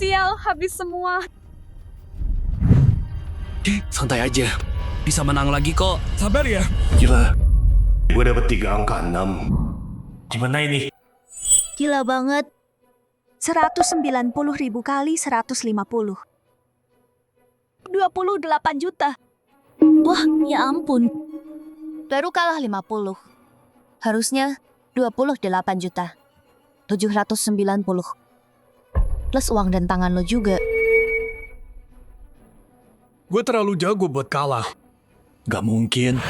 Sial, habis semua. Santai aja. Bisa menang lagi kok. Sabar ya. Gila, gue dapet 3 angka 6. Gimana ini? Gila banget. 190.000 kali 150. 28 juta. Wah, ya ampun. Baru kalah 50. Harusnya 28 juta. 790. Plus uang dan tangan lo juga. Gue terlalu jago buat kalah. Gak mungkin.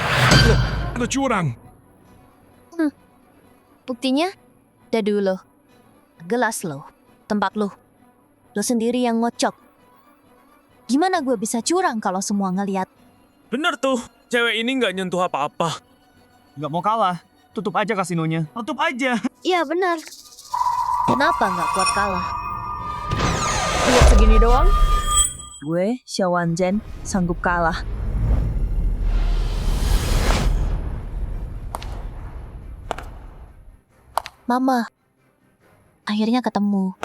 Ada curang. Buktinya, dadu lo. Gelas lo. Tempat lo. Lo sendiri yang ngocok. Gimana gue bisa curang kalau semua ngeliat? Bener tuh, cewek ini nggak nyentuh apa-apa. Nggak mau kalah, tutup aja kasinonya. Tutup aja. Iya benar. Kenapa nggak kuat kalah? Lihat segini doang, gue, Xiao Wanzhen, sanggup kalah. Mama, akhirnya ketemu.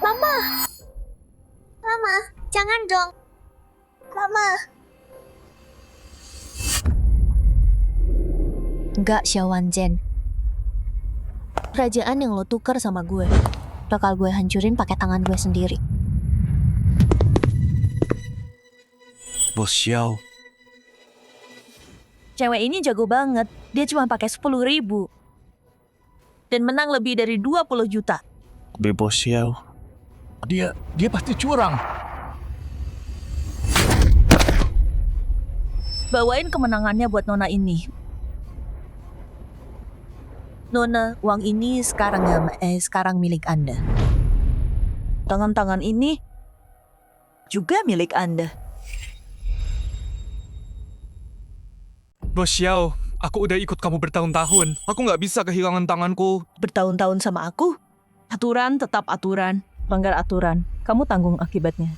Mama, jangan dong. Mama. Enggak, Xiao Wanzhen. Kerajaan yang lo tukar sama gue, bakal gue hancurin pakai tangan gue sendiri. Bos Xiao. Cewek ini jago banget, dia cuma pakai 10.000. Dan menang lebih dari 20 juta. Tapi Bos Xiao. Dia pasti curang. Bawain kemenangannya buat Nona ini. Nona, uang ini sekarang milik Anda. Tangan-tangan ini juga milik Anda. Bos Xiao, aku udah ikut kamu bertahun-tahun. Aku nggak bisa kehilangan tanganku. Bertahun-tahun sama aku, aturan tetap aturan. Langgar aturan, kamu tanggung akibatnya.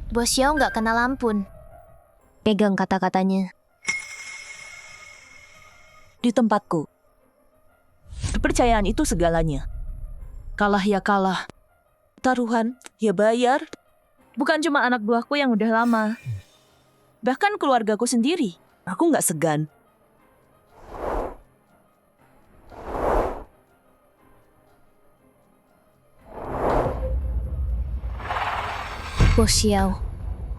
Bos Xiao nggak kenal ampun. Pegang kata-katanya. Di tempatku, kepercayaan itu segalanya. Kalah ya kalah, taruhan ya bayar. Bukan cuma anak buahku yang udah lama, bahkan keluargaku sendiri. Aku nggak segan. Bos Xiao,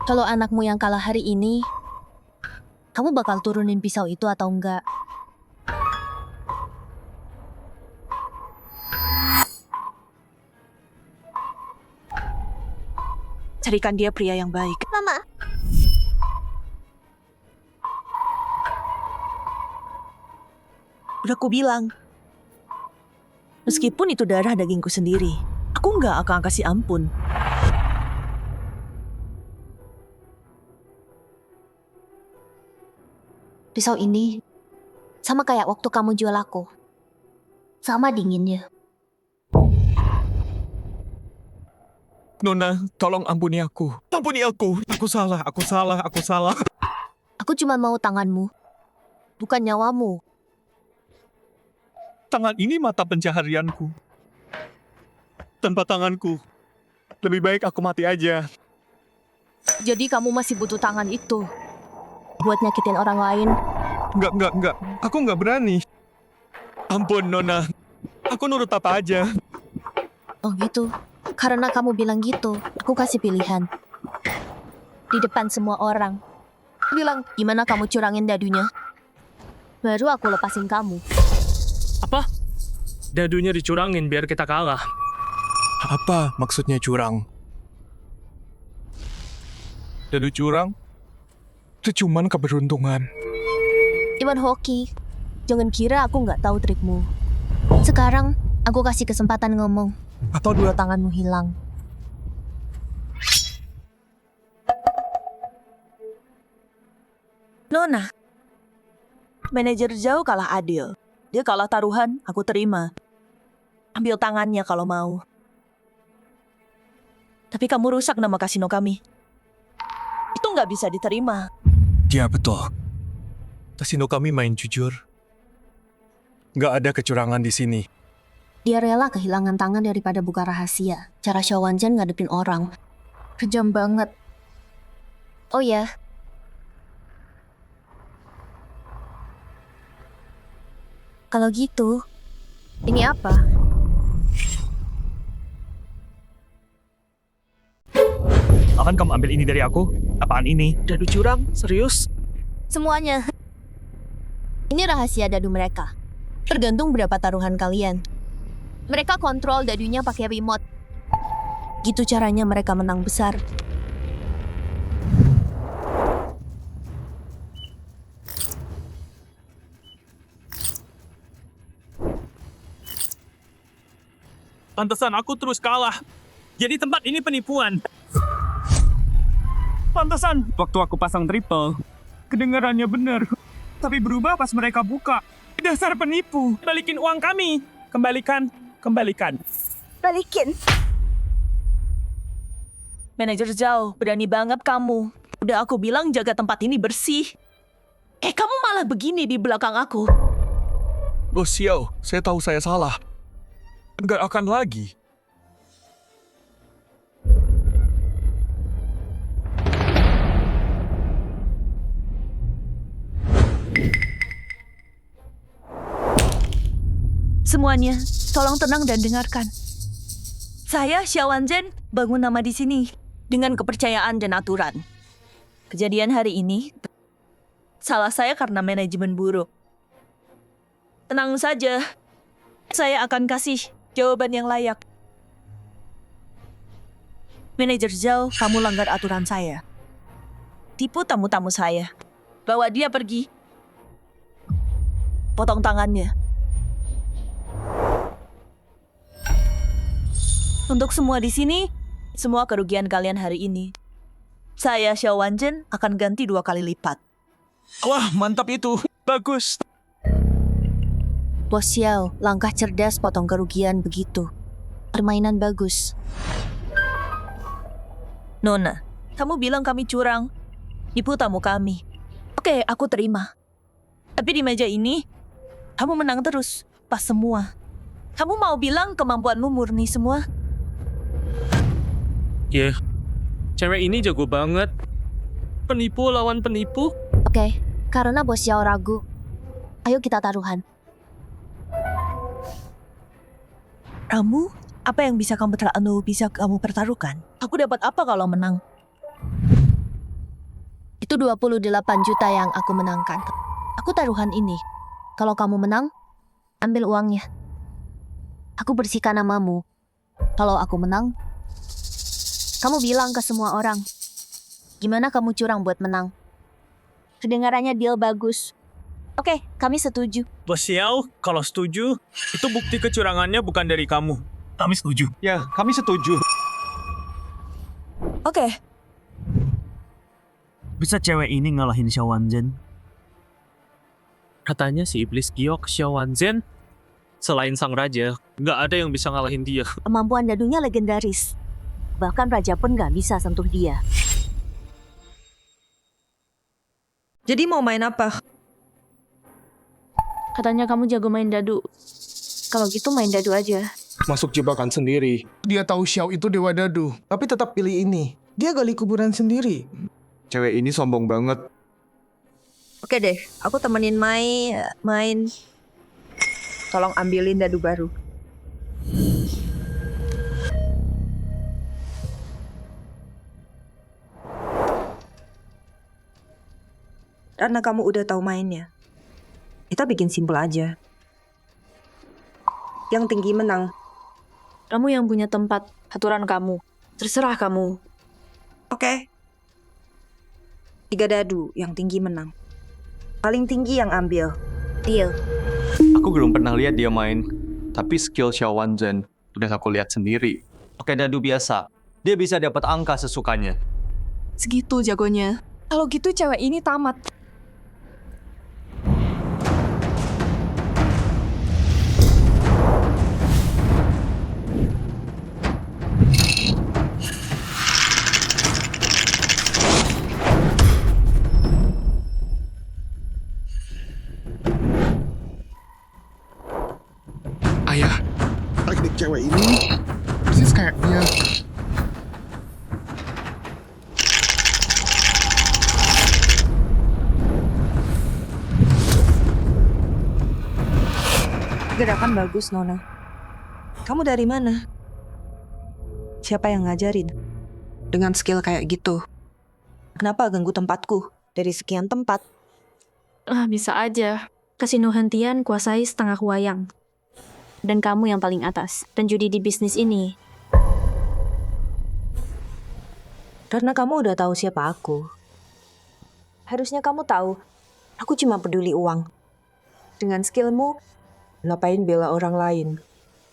kalau anakmu yang kalah hari ini, kamu bakal turunin pisau itu atau enggak? Carikan dia pria yang baik. Mama. Udah aku bilang, meskipun itu darah dagingku sendiri, aku nggak akan kasih ampun. Pisau ini sama kayak waktu kamu jual aku. Sama dinginnya. Nona, tolong ampuni aku. Ampuni aku. Aku salah. Aku cuma mau tanganmu, bukan nyawamu. Tangan ini mata pencaharianku. Tanpa tanganku, lebih baik aku mati aja. Jadi kamu masih butuh tangan itu buat nyakitin orang lain? Enggak. Aku nggak berani. Ampun, Nona. Aku nurut apa aja. Oh gitu. Karena kamu bilang gitu, aku kasih pilihan. Di depan semua orang. Bilang, gimana kamu curangin dadunya? Baru aku lepasin kamu. Apa? Dadunya dicurangin biar kita kalah. Apa maksudnya curang? Dadu curang? Itu cuman keberuntungan. Iwan Hoki, jangan kira aku nggak tahu trikmu. Sekarang, aku kasih kesempatan ngomong. Atau dua tanganmu hilang. Nona, manajer Zhao kalah adil. Dia kalah taruhan, aku terima. Ambil tangannya kalau mau. Tapi kamu rusak nama kasino kami. Itu nggak bisa diterima. Ya betul. Kasino kami main jujur. Nggak ada kecurangan di sini. Dia rela kehilangan tangan daripada buka rahasia. Cara Xiao Wanzhen ngadepin orang. Kejam banget. Oh ya. Kalau gitu, ini apa? Akan kamu ambil ini dari aku? Apaan ini? Dadu curang? Serius? Semuanya. Ini rahasia dadu mereka. Tergantung berapa taruhan kalian. Mereka kontrol dadunya pakai remote. Gitu caranya mereka menang besar. Pantesan aku terus kalah. Jadi tempat ini penipuan. Pantesan waktu aku pasang triple, kedengarannya benar. Tapi berubah pas mereka buka. Dasar penipu. Balikin uang kami. Kembalikan. Balikin. Manajer Zhao, berani banget kamu. Udah aku bilang jaga tempat ini bersih. Kamu malah begini di belakang aku. Bos Xiao, saya tahu saya salah. Nggak akan lagi. Semuanya, tolong tenang dan dengarkan. Saya, Xiao Wanzhen, bangun nama di sini dengan kepercayaan dan aturan. Kejadian hari ini, salah saya karena manajemen buruk. Tenang saja, saya akan kasih jawaban yang layak. Manajer Zhao, kamu langgar aturan saya. Tipu tamu-tamu saya. Bawa dia pergi. Potong tangannya. Untuk semua di sini, semua kerugian kalian hari ini, saya, Xiao Wanzhen, akan ganti 2 kali lipat. Wah, mantap itu. Bagus. Bos Xiao, langkah cerdas potong kerugian begitu. Permainan bagus. Nona, kamu bilang kami curang. Tipu tamu kami. Oke, aku terima. Tapi di meja ini, kamu menang terus, pas semua. Kamu mau bilang kemampuanmu murni semua? Ya, cewek ini jago banget. Penipu lawan penipu. Oke, karena Bos Xiao ragu. Ayo kita taruhan. Kamu, apa yang bisa kamu pertaruhkan? Aku dapat apa kalau menang? Itu 28 juta yang aku menangkan. Aku taruhan ini. Kalau kamu menang, ambil uangnya. Aku bersihkan namamu. Kalau aku menang, kamu bilang ke semua orang, gimana kamu curang buat menang. Kedengarannya deal bagus. Oke, kami setuju. Bos Xiao, kalau setuju, itu bukti kecurangannya bukan dari kamu. Kami setuju. Ya, kami setuju. Oke, Bisa cewek ini ngalahin Xiao Wanzhen? Katanya si iblis giok Xiao Wanzhen, selain sang raja, nggak ada yang bisa ngalahin dia. Kemampuan dadunya legendaris. Bahkan raja pun gak bisa sentuh dia. jadi mau main apa? Katanya kamu jago main dadu. Kalau gitu main dadu aja. Masuk jebakan sendiri. Dia tahu Xiao itu dewa dadu, tapi tetap pilih ini. Dia gali kuburan sendiri. Cewek ini sombong banget. Oke deh, aku temenin main. Tolong ambilin dadu baru. Karena kamu udah tahu mainnya, kita bikin simpel aja. Yang tinggi menang. Kamu yang punya tempat, aturan kamu. Terserah kamu. Oke. 3 dadu, yang tinggi menang. Paling tinggi yang ambil. Deal. Aku belum pernah lihat dia main, tapi skill Xiao Wanzhen udah aku lihat sendiri. Pakai dadu biasa, dia bisa dapat angka sesukanya. Segitu jagonya. Kalau gitu cewek ini tamat. percaya. Teknik cewek ini persis kayak dia. Gerakan bagus, Nona. Kamu dari mana? Siapa yang ngajarin? Dengan skill kayak gitu. Kenapa ganggu tempatku? Dari sekian tempat. Bisa aja. Kasino hentian kuasai setengah wayang. Dan kamu yang paling atas. Dan judi di bisnis ini. Karena kamu udah tahu siapa aku. Harusnya kamu tahu, aku cuma peduli uang. Dengan skillmu, ngapain bela orang lain?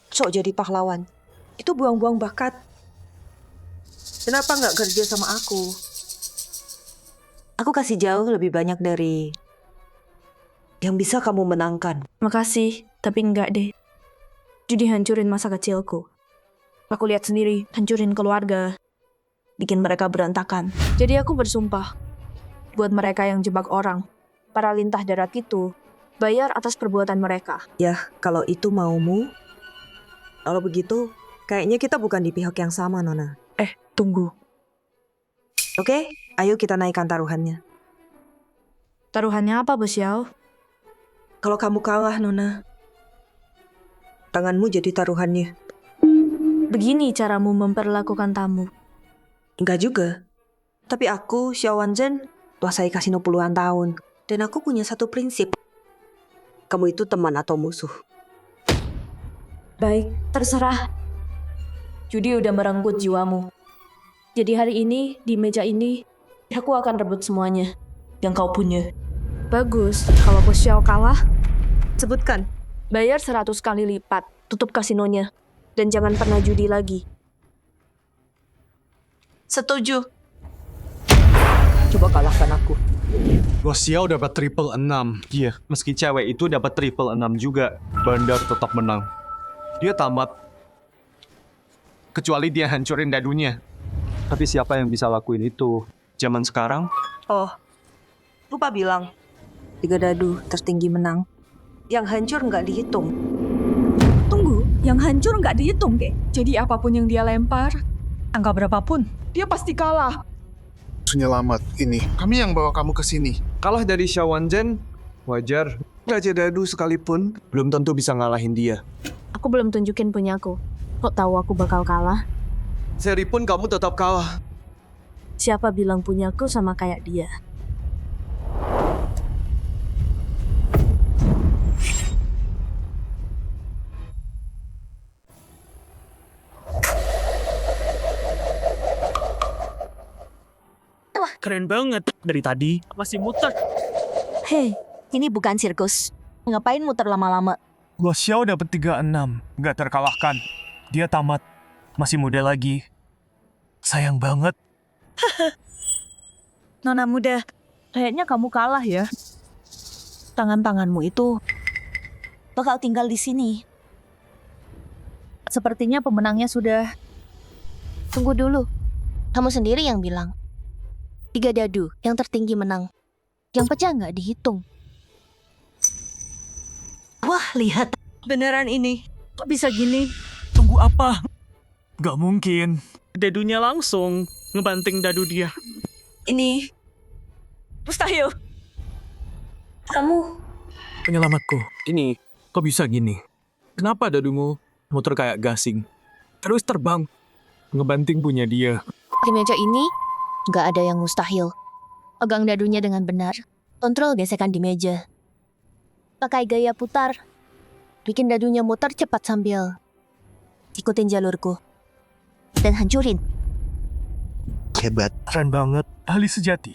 Sok jadi pahlawan. Itu buang-buang bakat. Kenapa nggak kerja sama aku? Aku kasih jauh lebih banyak dari yang bisa kamu menangkan. Makasih, tapi enggak deh. Judi hancurin masa kecilku. Aku lihat sendiri, hancurin keluarga. Bikin mereka berantakan. Jadi aku bersumpah. Buat mereka yang jebak orang, para lintah darat itu, bayar atas perbuatan mereka. Ya, kalau itu maumu. Kalau begitu, kayaknya kita bukan di pihak yang sama, Nona. Tunggu. Oke, ayo kita naikkan taruhannya. Taruhannya apa, Bos Yao? Kalau kamu kalah, Nona, tanganmu jadi taruhannya. Begini caramu memperlakukan tamu. Enggak juga. Tapi aku, Xiao Wanzhen, kuasai kasino puluhan tahun. Dan aku punya satu prinsip. Kamu itu teman atau musuh? Baik, terserah. Judi udah merenggut jiwamu. Jadi hari ini, di meja ini, aku akan rebut semuanya yang kau punya. Bagus, kalau Bos Xiao kalah, Sebutkan. bayar 100 kali lipat, tutup kasinonya, dan jangan pernah judi lagi. Setuju. Coba kalahkan aku. Bos Xiao dapat triple 6. Iya, meski cewek itu dapat triple 6 juga, Bandar tetap menang. Dia tamat. Kecuali dia hancurin dadunya. Tapi siapa yang bisa lakuin itu? Zaman sekarang? Oh, lupa bilang. 3 dadu tertinggi menang. Yang hancur nggak dihitung. Tunggu, yang hancur nggak dihitung, Kek. Jadi apapun yang dia lempar, Angka berapapun. dia pasti kalah. Penyelamat ini. Kami yang bawa kamu ke sini. Kalah dari Xiao Wanzhen, wajar. Raja Dadu sekalipun belum tentu bisa ngalahin dia. Aku belum tunjukin punyaku. Kok tahu aku bakal kalah? Seri pun kamu tetap kalah. Siapa bilang punyaku sama kayak dia? Keren banget. Dari tadi masih muter. Hei, ini bukan sirkus. Ngapain muter lama-lama? Bos Xiao dapat 36, nggak terkalahkan. Dia tamat, masih muda lagi. Sayang banget. Nona muda, kayaknya kamu kalah ya. Tangan-tanganmu itu bakal tinggal di sini. Sepertinya pemenangnya sudah... Tunggu dulu. Kamu sendiri yang bilang. 3 dadu, yang tertinggi menang. Yang pecah nggak dihitung. Wah, lihat. Beneran ini. Kok bisa gini? Tunggu apa? Gak mungkin. Dadunya langsung ngebanting dadu dia. Ini. Mustahil. Kamu. Penyelamatku, ini kok bisa gini? Kenapa dadumu muter kayak gasing? Terus terbang, ngebanting punya dia. Di meja ini, nggak ada yang mustahil. Pegang dadunya dengan benar. Kontrol gesekan di meja. Pakai gaya putar. Bikin dadunya muter cepat sambil ikutin jalurku. Dan hancurin. Hebat. Keren banget. Ahli sejati.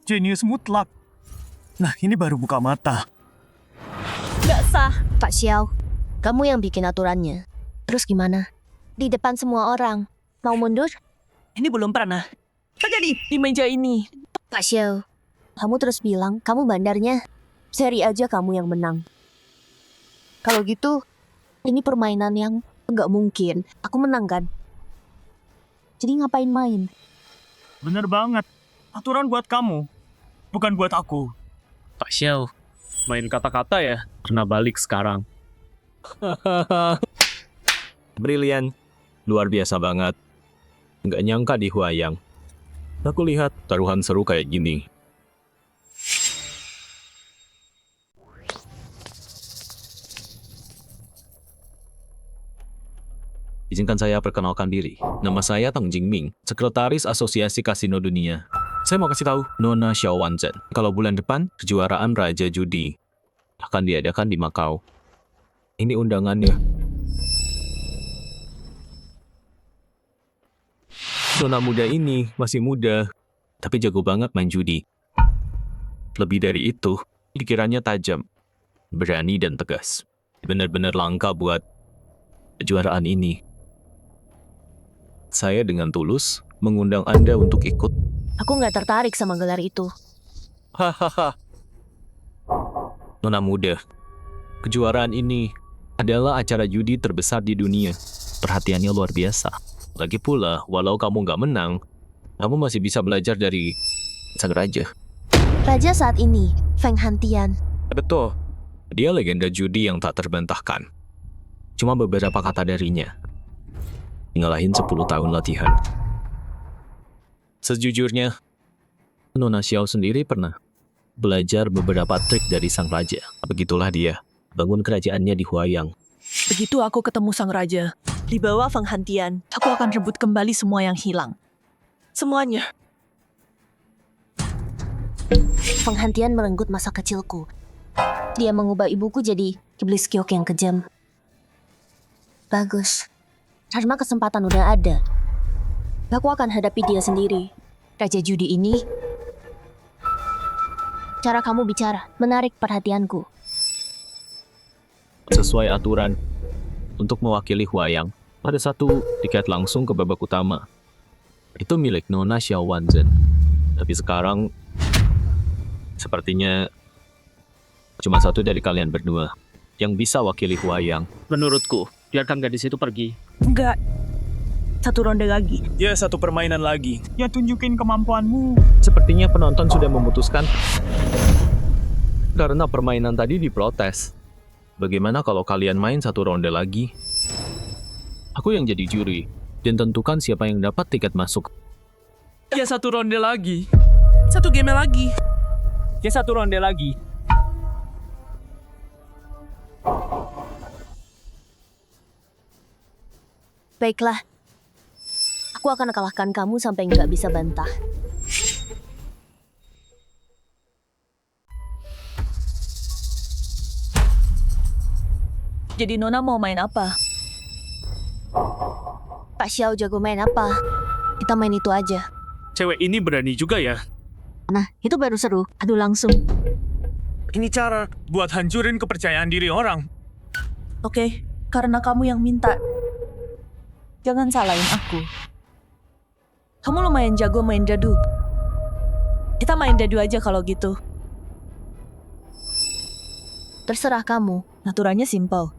Jenius mutlak. Nah, ini baru buka mata. Gak sah. Pak Xiao, kamu yang bikin aturannya. Terus gimana? Di depan semua orang. Mau mundur? Ini belum pernah terjadi di meja ini. Pak Xiao, kamu terus bilang kamu bandarnya. Seri aja kamu yang menang. Kalau gitu, ini permainan yang nggak mungkin. Aku menang kan? Jadi ngapain main? Bener banget. Aturan buat kamu, bukan buat aku. Pak Xiao, main kata-kata ya? Kena balik sekarang. Brilian. Luar biasa banget. Nggak nyangka di Huayang. Aku lihat taruhan seru kayak gini. Izinkan saya perkenalkan diri. Nama saya Tang Jingming, Sekretaris Asosiasi Kasino Dunia. Saya mau kasih tahu, Nona Xiao Wanzhen. Kalau bulan depan, kejuaraan Raja Judi akan diadakan di Makau. Ini undangannya. Nona muda ini masih muda, tapi jago banget main judi. Lebih dari itu, pikirannya tajam, berani dan tegas. Benar-benar langka buat kejuaraan ini. Saya dengan tulus mengundang Anda untuk ikut. Aku nggak tertarik sama gelar itu. Hahaha. Nona muda, kejuaraan ini adalah acara judi terbesar di dunia. Perhatiannya luar biasa. Lagi pula, walau kamu nggak menang, kamu masih bisa belajar dari sang raja. Raja saat ini, Feng Hantian. Betul. Dia legenda judi yang tak terbantahkan. Cuma beberapa kata darinya. Ngalahin 10 tahun latihan. Sejujurnya, Nona Xiao sendiri pernah belajar beberapa trik dari sang raja. Begitulah dia, bangun kerajaannya di Huayang. Begitu aku ketemu sang raja, di bawah Feng Hantian, aku akan rebut kembali semua yang hilang. Semuanya. Feng Hantian merenggut masa kecilku. Dia mengubah ibuku jadi iblis kiok yang kejam. Bagus. Karena kesempatan udah ada. Aku akan hadapi dia sendiri. Raja judi ini. Cara kamu bicara menarik perhatianku. Sesuai aturan, untuk mewakili Huayang, ada satu tiket langsung ke babak utama. Itu milik Nona Xiao Wanzhen. Tapi sekarang, sepertinya cuma satu dari kalian berdua yang bisa wakili Huayang. Menurutku, biarkan gadis itu pergi. Enggak. Satu ronde lagi. Ya, satu permainan lagi. Ya, tunjukin kemampuanmu. Sepertinya penonton sudah memutuskan. Karena permainan tadi diprotes. Bagaimana kalau kalian main satu ronde lagi? Aku yang jadi juri, dan tentukan siapa yang dapat tiket masuk. Ya, satu ronde lagi. Satu game lagi. Ya, satu ronde lagi. Baiklah. Aku akan kalahkan kamu sampai nggak bisa bantah. Jadi Nona mau main apa? Pak Xiao jago main apa? Kita main itu aja. Cewek ini berani juga ya. Nah, itu baru seru. Adu langsung. Ini cara buat hancurin kepercayaan diri orang. Oke, karena kamu yang minta. Jangan salahin aku. Kamu lumayan jago main dadu. Kita main dadu aja kalau gitu. Terserah kamu. Aturannya simpel.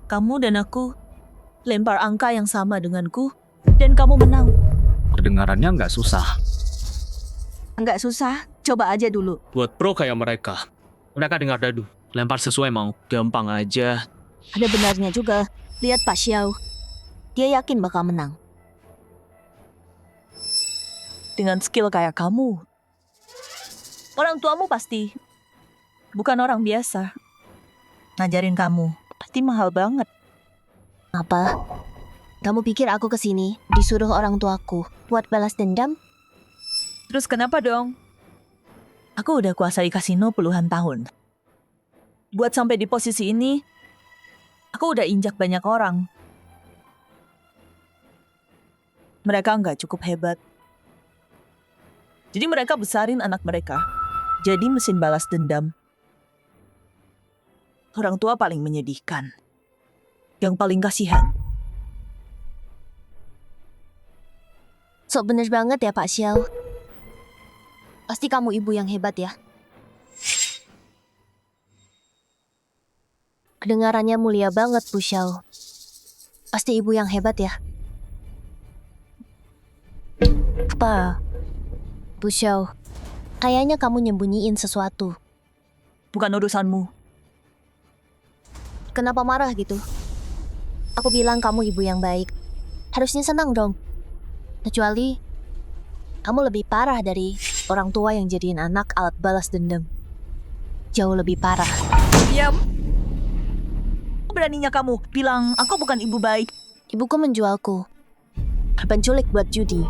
Kamu dan aku lempar angka yang sama denganku, dan kamu menang. Kedengarannya nggak susah. Nggak susah, coba aja dulu. Buat pro kayak mereka dengar dadu. Lempar sesuai mau. Gampang aja. Ada benarnya juga. Lihat Pak Xiao. Dia yakin bakal menang. Dengan skill kayak kamu. Orang tuamu pasti bukan orang biasa. Ngajarin kamu pasti mahal banget. Apa? Kamu pikir aku kesini disuruh orang tuaku buat balas dendam? Terus kenapa dong? Aku udah kuasai kasino puluhan tahun. Buat sampai di posisi ini, aku udah injak banyak orang. Mereka nggak cukup hebat. Jadi mereka besarin anak mereka. Jadi mesin balas dendam. Orang tua paling menyedihkan. Yang paling kasihan. Sok bener banget ya Pak Xiao. Pasti kamu ibu yang hebat ya. Kedengarannya mulia banget Bu Xiao. Pasti ibu yang hebat ya. Apa? Bu Xiao, kayaknya kamu nyembunyiin sesuatu. Bukan urusanmu. Kenapa marah gitu? Aku bilang kamu ibu yang baik. Harusnya senang dong. Kecuali kamu lebih parah dari orang tua yang jadiin anak alat balas dendam. Jauh lebih parah. Diam. Beraninya kamu bilang aku bukan ibu baik. Ibuku menjualku. Penculik buat judi.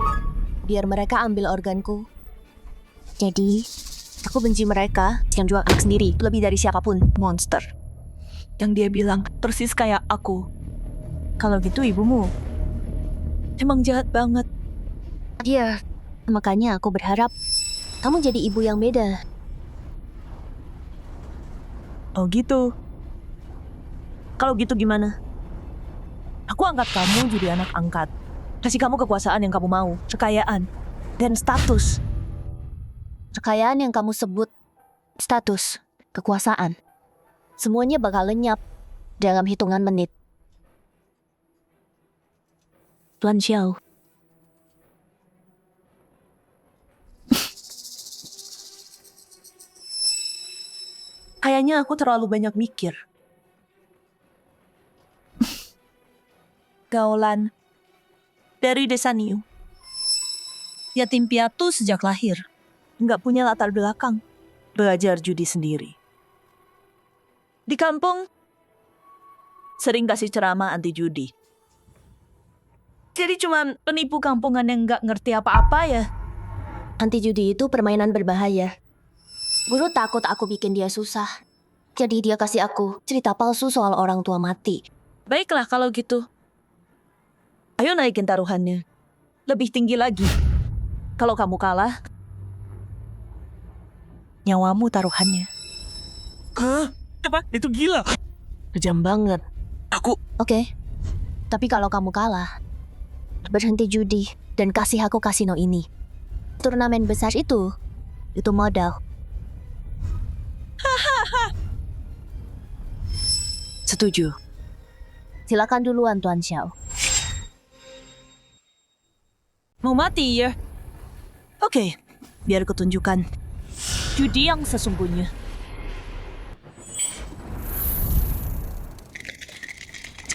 Biar mereka ambil organku. Jadi, aku benci mereka yang jual anak sendiri lebih dari siapapun. Monster. Yang dia bilang persis kayak aku. Kalau gitu ibumu emang jahat banget. Iya, makanya aku berharap kamu jadi ibu yang beda. Oh gitu. Kalau gitu gimana? Aku angkat kamu jadi anak angkat. Kasih kamu kekuasaan yang kamu mau, kekayaan, dan status. Kekayaan yang kamu sebut status, kekuasaan. Semuanya bakal lenyap dalam hitungan menit. Tuan Xiao. Kayaknya aku terlalu banyak mikir. Gaulan dari desa Niu. Yatim piatu sejak lahir. Nggak punya latar belakang. Belajar judi sendiri. Di kampung, sering kasih ceramah anti judi. Jadi cuma penipu kampungan yang nggak ngerti apa-apa ya. Anti judi itu permainan berbahaya. Guru takut aku bikin dia susah. Jadi dia kasih aku cerita palsu soal orang tua mati. Baiklah kalau gitu. Ayo naikin taruhannya. Lebih tinggi lagi. Kalau kamu kalah, nyawamu taruhannya. Hah? Apa? Itu gila. Kejam banget. Oke. Tapi kalau kamu kalah, berhenti judi dan kasih aku kasino ini. Turnamen besar itu modal. Setuju. Silakan duluan Tuan Xiao. Mau mati ya? Oke, biar kutunjukkan judi yang sesungguhnya.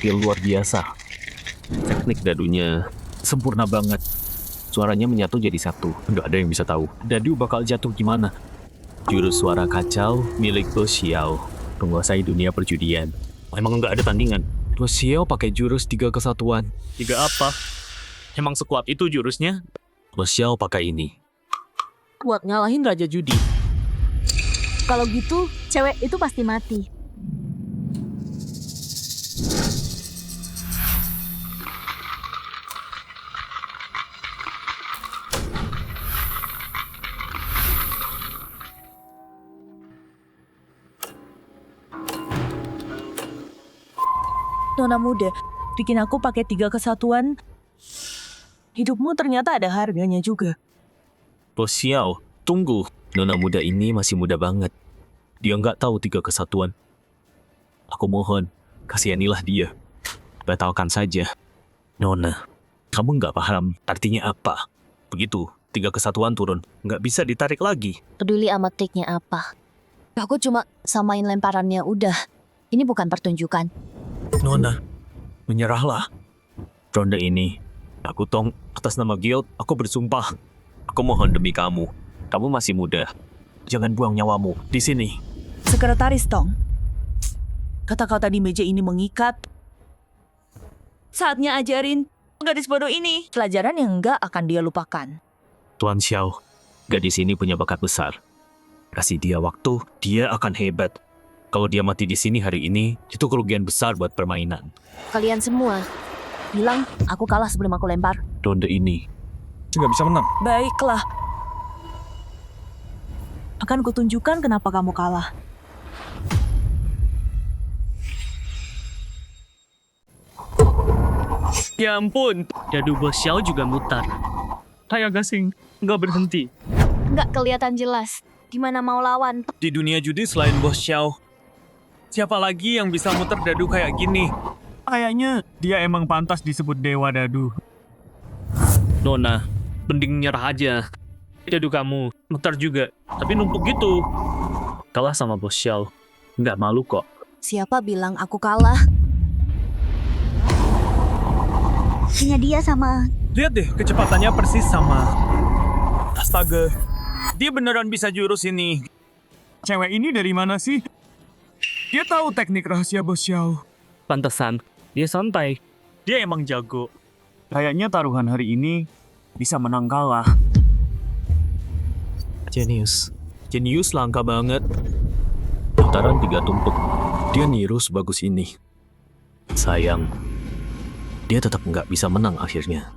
Skill luar biasa. Teknik dadunya sempurna banget. Suaranya menyatu jadi satu. Nggak ada yang bisa tahu. Dadu bakal jatuh gimana. Jurus suara kacau milik Bo Xiao. Menguasai dunia perjudian. Emang nggak ada tandingan. Bo Xiao pakai jurus 3 kesatuan. 3 apa? Emang sekuat itu jurusnya? Bo Xiao pakai ini. Buat ngalahin Raja Judi. Kalau gitu, cewek itu pasti mati. Nona muda, bikin aku pakai 3 kesatuan. Hidupmu ternyata ada harganya juga. Bo Xiao, tunggu. Nona muda ini masih muda banget. Dia nggak tahu 3 kesatuan. Aku mohon, kasihanilah dia. Batalkan saja. Nona, kamu nggak paham artinya apa. Begitu, 3 kesatuan turun. Nggak bisa ditarik lagi. Peduli amat triknya apa. Aku cuma samain lemparannya udah. Ini bukan pertunjukan. Nona, menyerahlah. Ronde ini, aku Tong, atas nama guild, aku bersumpah. Aku mohon demi kamu. Kamu masih muda. Jangan buang nyawamu di sini. Sekretaris Tong, kata-kata di meja ini mengikat. Saatnya ajarin gadis bodoh ini pelajaran yang nggak akan dia lupakan. Tuan Xiao, gadis ini punya bakat besar. Kasih dia waktu, dia akan hebat. Kalau dia mati di sini hari ini, itu kerugian besar buat permainan. Kalian semua bilang aku kalah sebelum aku lempar. Ronde ini, Nggak bisa menang. Baiklah. Akan kutunjukkan kenapa kamu kalah. Ya ampun, dadu Bo Xiao juga mutar. Kayak gasing, nggak berhenti. Nggak kelihatan jelas. Gimana mau lawan? Di dunia judi selain Bo Xiao, siapa lagi yang bisa muter dadu kayak gini? Kayaknya dia emang pantas disebut dewa dadu. Nona, mending nyerah aja. Dadu kamu muter juga, tapi numpuk gitu. Kalah sama Bo Xiao, nggak malu kok. Siapa bilang aku kalah? Hanya dia sama. Lihat deh, kecepatannya persis sama. Astaga, dia beneran bisa jurus ini. Cewek ini dari mana sih? Dia tahu teknik rahasia Bos Xiao. Pantesan, dia santai. Dia emang jago. Kayaknya taruhan hari ini bisa menang kalah. Jenius langka banget. Putaran 3 tumpuk. Dia niru sebagus ini. Sayang, dia tetap nggak bisa menang akhirnya.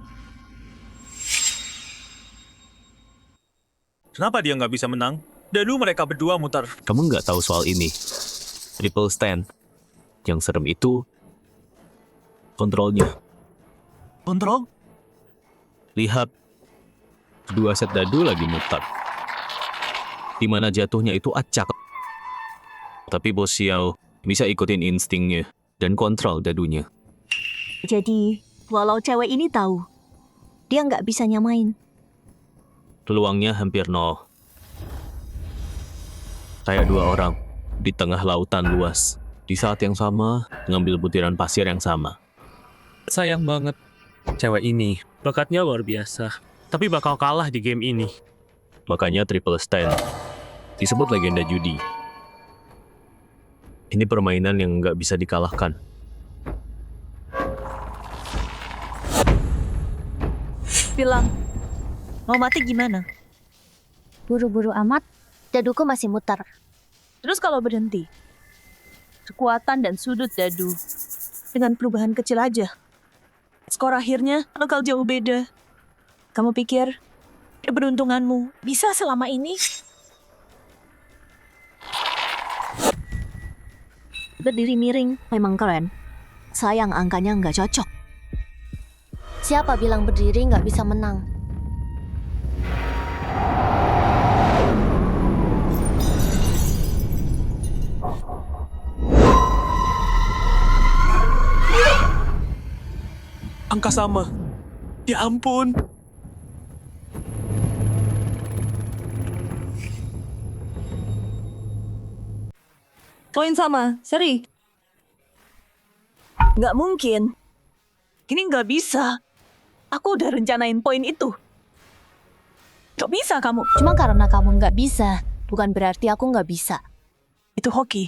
Kenapa dia nggak bisa menang? Dulu mereka berdua mutar. Kamu nggak tahu soal ini. Triple stand. Yang serem itu kontrolnya. Kontrol? Lihat, 2 set dadu lagi mutar. Di mana jatuhnya itu acak. Tapi Bos Xiao bisa ikutin instingnya dan kontrol dadunya. Jadi, walau cewek ini tahu, dia nggak bisa nyamain. Peluangnya hampir 0. Kayak 2 orang di tengah lautan luas. Di saat yang sama, ngambil butiran pasir yang sama. Sayang banget. Cewek ini, bakatnya luar biasa. Tapi bakal kalah di game ini. Makanya triple stand. Disebut legenda judi. Ini permainan yang nggak bisa dikalahkan. Bilang, mau mati gimana? Buru-buru amat, daduku masih muter. Terus kalau berhenti? Kekuatan dan sudut dadu. Dengan perubahan kecil aja. Skor akhirnya bakal jauh beda. Kamu pikir keberuntunganmu bisa selama ini? Berdiri miring, memang keren. Sayang angkanya nggak cocok. Siapa bilang berdiri nggak bisa menang? Angka sama. Ya ampun. Poin sama, seri. Nggak mungkin. Ini nggak bisa. Aku udah rencanain poin itu. Kok bisa kamu? Cuma karena kamu nggak bisa, bukan berarti aku nggak bisa. Itu hoki.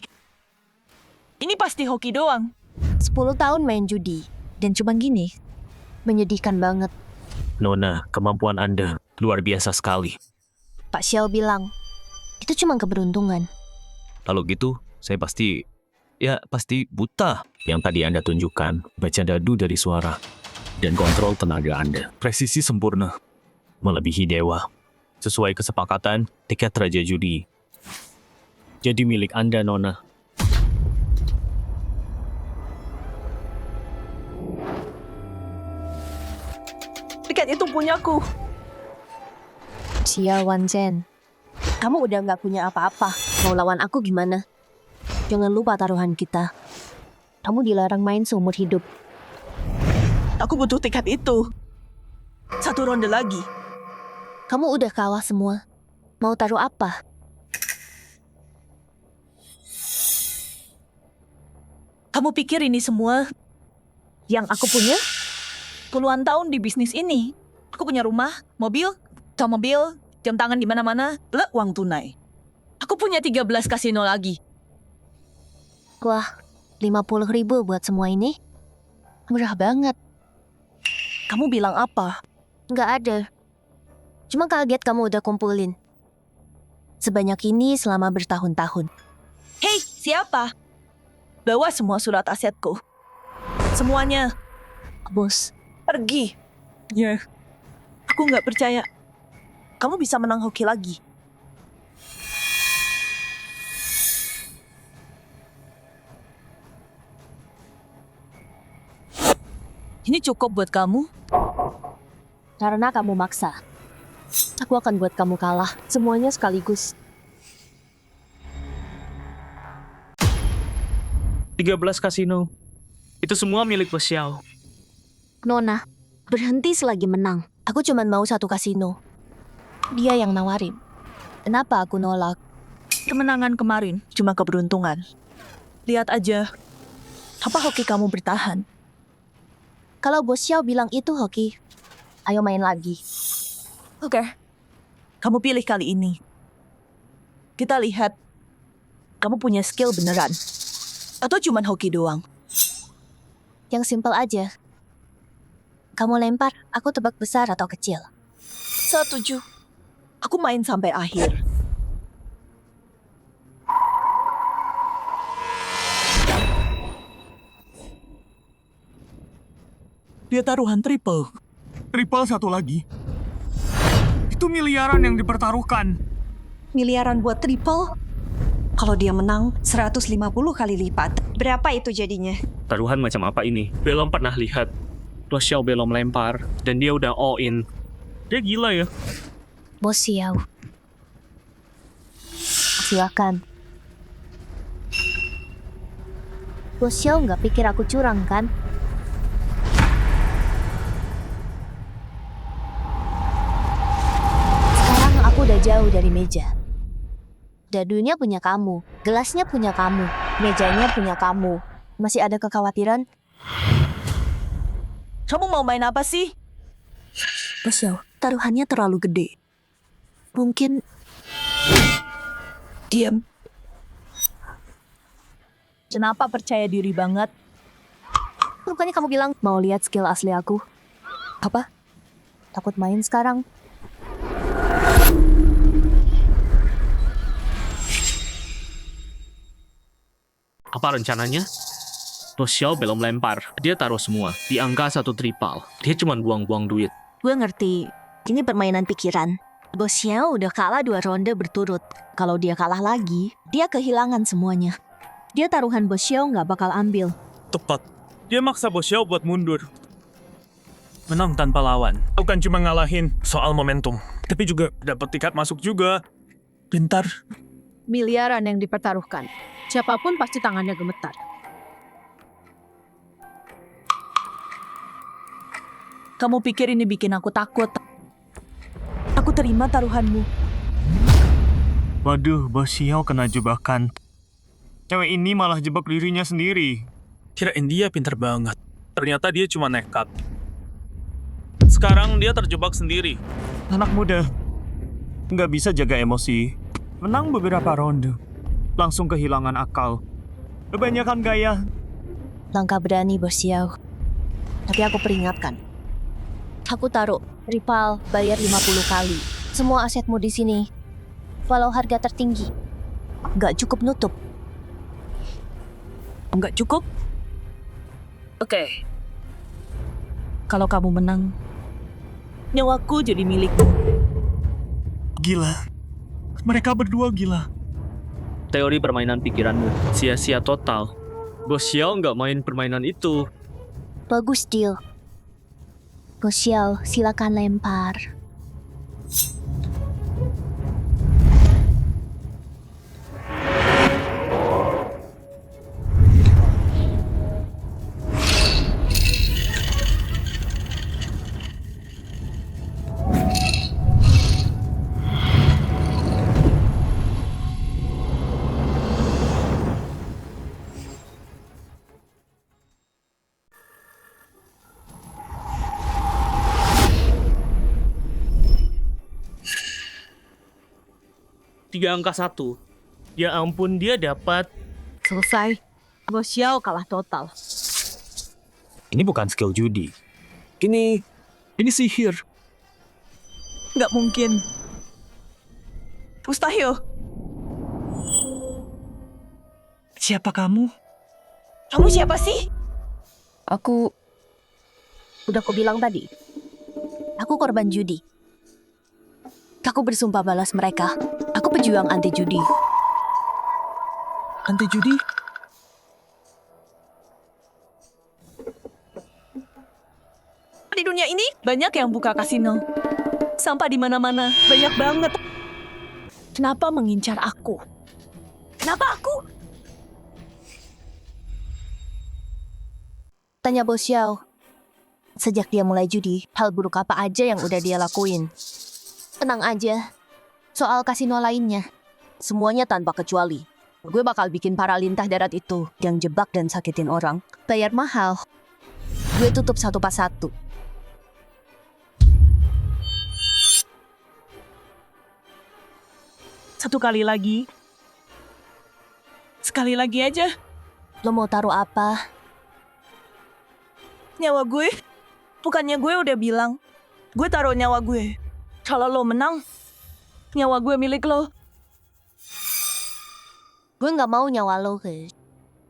Ini pasti hoki doang. 10 tahun main judi, dan cuma gini. Menyedihkan banget. Nona, kemampuan Anda luar biasa sekali. Pak Xiao bilang, itu cuma keberuntungan. Kalau gitu, saya pasti buta. Yang tadi Anda tunjukkan, baca dadu dari suara, dan kontrol tenaga Anda. Presisi sempurna. Melebihi dewa. Sesuai kesepakatan, tiket Raja Judi jadi milik Anda, Nona. Tiket itu punyaku. Xiao Wanzhen, kamu udah nggak punya apa-apa. Mau lawan aku gimana? Jangan lupa taruhan kita. Kamu dilarang main seumur hidup. Aku butuh tiket itu. 1 ronde lagi. Kamu udah kalah semua. Mau taruh apa? Kamu pikir ini semua yang aku punya? Puluhan tahun di bisnis ini. Aku punya rumah, mobil, otomobil, jam tangan di mana-mana, plus uang tunai. Aku punya 13 kasino lagi. Wah, 50.000 buat semua ini? Murah banget. Kamu bilang apa? Nggak ada. Cuma kaget kamu udah kumpulin. Sebanyak ini selama bertahun-tahun. Hei, siapa? Bawa semua surat asetku. Semuanya. Bos, Pergi. Ya. Aku nggak percaya. Kamu bisa menang hoki lagi. Ini cukup buat kamu? karena kamu maksa. Aku akan buat kamu kalah. Semuanya sekaligus. 13 kasino. Itu semua milik Bos Xiao. Nona, berhenti selagi menang. Aku cuma mau 1 kasino. Dia yang nawarin. Kenapa aku nolak? Kemenangan kemarin cuma keberuntungan. Lihat aja. Apa hoki kamu bertahan? Kalau Bos Xiao bilang itu hoki, ayo main lagi. Oke. Kamu pilih kali ini. Kita lihat. Kamu punya skill beneran. Atau cuman hoki doang? Yang simpel aja. Kamu lempar, aku tebak besar atau kecil. Setuju. Aku main sampai akhir. Dia taruhan triple. Triple satu lagi. Itu miliaran yang dipertaruhkan. Miliaran buat triple? Kalau dia menang, 150 kali lipat. Berapa itu jadinya? Taruhan macam apa ini? Belum pernah lihat. Bos Xiao belum lempar, dan dia udah all in. Dia gila ya. Bos Xiao. Silakan. Bos Xiao nggak pikir aku curang kan? Sekarang aku udah jauh dari meja. Dadunya punya kamu, gelasnya punya kamu, mejanya punya kamu. Masih ada kekhawatiran? Kamu mau main apa sih? Bos Xiao, taruhannya terlalu gede. Mungkin... Diam. Kenapa percaya diri banget? Bukannya kamu bilang mau lihat skill asli aku? Apa? Takut main sekarang? Apa rencananya? Bos Xiao belum lempar. Dia taruh semua. Di angka 1 triple. Dia cuma buang-buang duit. Gue ngerti. Ini permainan pikiran. Bos Xiao udah kalah 2 ronde berturut. Kalau dia kalah lagi, dia kehilangan semuanya. Dia taruhan Bos Xiao nggak bakal ambil. Tepat. Dia maksa Bos Xiao buat mundur. Menang tanpa lawan. Bukan cuma ngalahin soal momentum, tapi juga dapat tiket masuk juga. Pintar. Miliaran yang dipertaruhkan. Siapapun pasti tangannya gemetar. Kamu pikir ini bikin aku takut? Aku terima taruhanmu. Waduh, Bos Xiao kena jebakan. Cewek ini malah jebak dirinya sendiri. Kirain dia pintar banget. Ternyata dia cuma nekat. Sekarang dia terjebak sendiri. Anak muda. Nggak bisa jaga emosi. Menang beberapa ronde. Langsung kehilangan akal. Kebanyakan gaya. Langkah berani Bos Xiao. Tapi aku peringatkan. Aku taruh rival bayar 50 kali. Semua asetmu di sini. Walau harga tertinggi. Nggak cukup nutup. Nggak cukup? Oke. Kalau kamu menang, nyawaku jadi milikmu. Gila. Mereka berdua gila. Teori permainan pikiranmu sia-sia total. Bos Xiao nggak main permainan itu. Bagus, deal. Bos Xiao, silakan lempar. Tiga angka 1. Ya ampun, dia dapat. Selesai. Bos Xiao kalah total. Ini bukan skill judi. Ini sihir. Nggak mungkin. Mustahil. Siapa kamu? Kamu siapa sih? Aku... Udah aku bilang tadi. Aku korban judi. Aku bersumpah balas mereka. Aku pejuang anti judi. Anti judi? Di dunia ini banyak yang buka kasino. Sampah di mana-mana, banyak banget. Kenapa mengincar aku? Kenapa aku? Tanya Bos Xiao. Sejak dia mulai judi, hal buruk apa aja yang udah dia lakuin? Tenang aja. Soal kasino lainnya, semuanya tanpa kecuali Gue bakal bikin para lintah darat itu yang jebak dan sakitin orang. Bayar mahal. Gue tutup satu pas satu. Satu kali lagi. Sekali lagi aja. Lo mau taruh apa? Nyawa gue. Bukannya gue udah bilang. Gue taruh nyawa gue. Kalau lo menang, nyawa gue milik lo. Gue nggak mau nyawa lo, guys.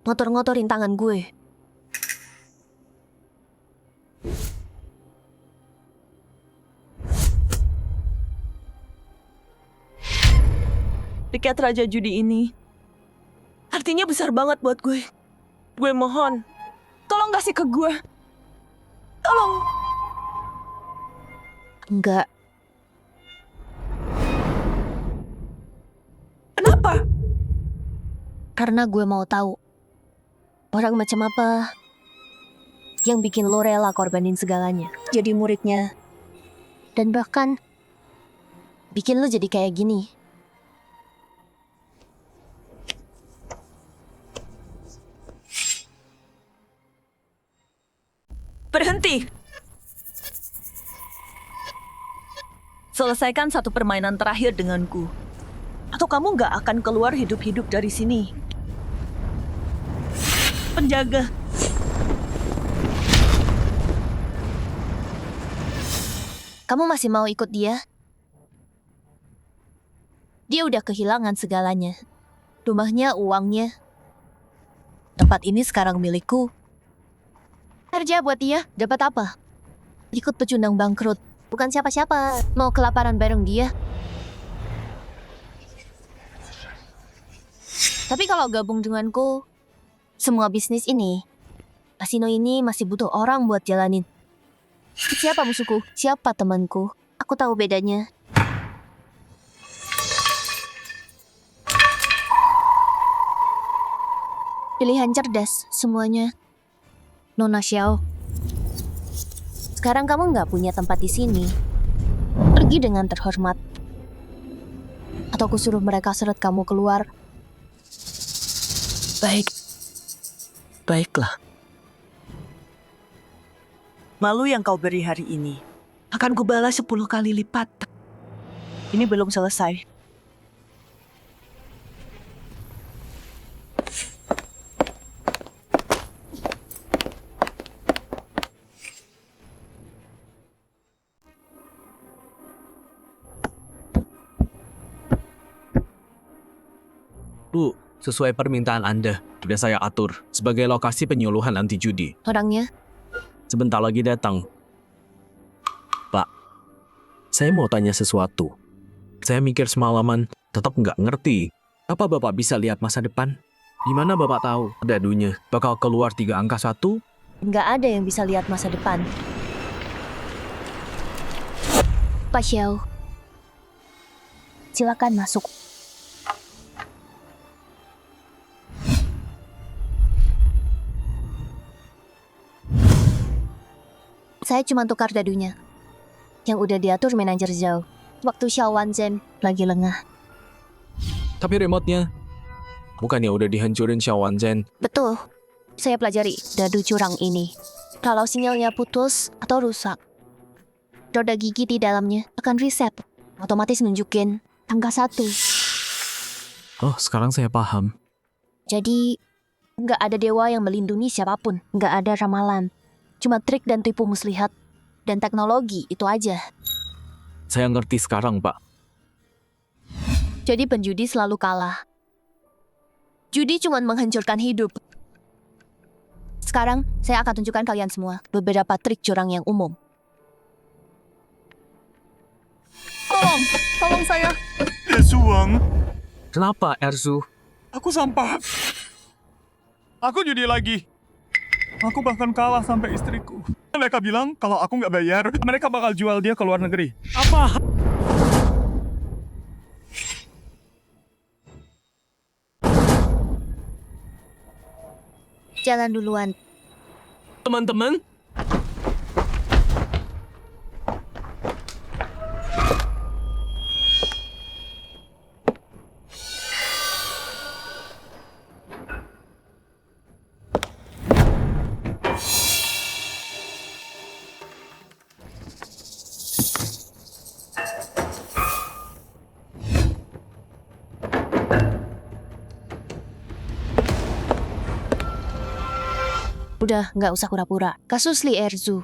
Ngotor-ngotorin tangan gue. Tiket Raja Judi ini artinya besar banget buat gue. Gue mohon, tolong kasih ke gue. Tolong. Enggak. Kenapa? Karena gue mau tahu orang macam apa yang bikin lo rela korbanin segalanya. Jadi muridnya. Dan bahkan bikin lo jadi kayak gini. Berhenti. Selesaikan satu permainan terakhir denganku. Atau kamu nggak akan keluar hidup-hidup dari sini. Penjaga. Kamu masih mau ikut dia? Dia udah kehilangan segalanya. Rumahnya, uangnya. Tempat ini sekarang milikku. Kerja buat dia, dapat apa? Ikut pecundang bangkrut. Bukan siapa-siapa. Mau kelaparan bareng dia. Tapi kalau gabung denganku, semua bisnis ini, kasino ini masih butuh orang buat jalanin. Siapa musuhku? Siapa temanku? Aku tahu bedanya. Pilihan cerdas semuanya. Nona Xiao. Sekarang kamu nggak punya tempat di sini. Pergi dengan terhormat. Atau aku suruh mereka seret kamu keluar. Baiklah. Malu yang kau beri hari ini akan kubalas 10 kali lipat. Ini belum selesai. Bu, sesuai permintaan Anda, sudah saya atur sebagai lokasi penyuluhan anti judi. Orangnya? Sebentar lagi datang. Pak, saya mau tanya sesuatu. Saya mikir semalaman, tetap nggak ngerti. Apa Bapak bisa lihat masa depan? Gimana Bapak tahu dadunya bakal keluar 3 angka 1? Nggak ada yang bisa lihat masa depan. Pak Xiao, silakan masuk. Saya cuma tukar dadunya. Yang udah diatur manajer Zhao. Waktu Xiao Wanzhen lagi lengah. Tapi remote-nya bukannya udah dihancurin Xiao Wanzhen? Betul. Saya pelajari dadu curang ini. Kalau sinyalnya putus atau rusak, roda gigi di dalamnya akan reset. Otomatis nunjukin angka 1. Oh, sekarang saya paham. Jadi, nggak ada dewa yang melindungi siapapun. Nggak ada ramalan. Cuma trik dan tipu muslihat. Dan teknologi, itu aja. Saya ngerti sekarang, Pak. Jadi penjudi selalu kalah. Judi cuma menghancurkan hidup. Sekarang, saya akan tunjukkan kalian semua beberapa trik curang yang umum. Tolong saya. Suang. Kenapa, Erzu? Aku sampah. Aku judi lagi. Aku bahkan kalah sampai istriku. Mereka bilang kalau aku nggak bayar, mereka bakal jual dia ke luar negeri. Apa? Jalan duluan. Teman-teman, Udah, nggak usah pura-pura. Kasus Li Erzu,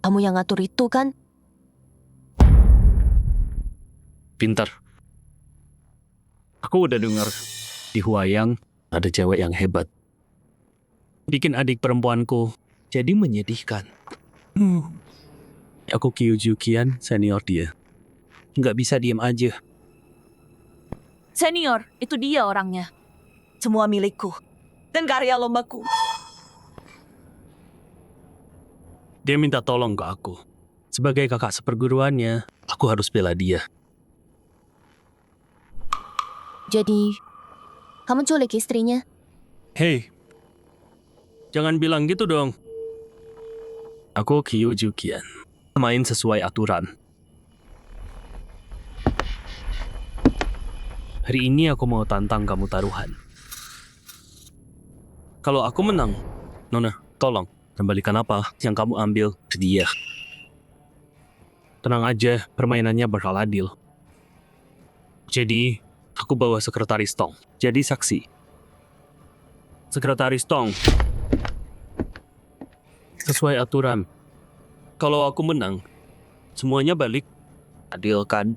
kamu yang ngatur itu kan? Pintar. Aku udah dengar di Huayang ada cewek yang hebat. Bikin adik perempuanku jadi menyedihkan. Aku Kyu Jukian, senior dia. Nggak bisa diem aja. Senior, itu dia orangnya. Semua milikku. Dan karya lombaku. Dia minta tolong ke aku. Sebagai kakak seperguruannya, aku harus bela dia. Jadi, kamu culik istrinya? Hei, jangan bilang gitu dong. Aku Kyu Jukian. Main sesuai aturan. Hari ini aku mau tantang kamu taruhan. Kalau aku menang, Nona, tolong kembalikan apa yang kamu ambil ke dia. Tenang aja, permainannya bakal adil. Jadi, aku bawa sekretaris Tong. Jadi saksi. Sekretaris Tong. Sesuai aturan. Kalau aku menang, semuanya balik. Adil kan?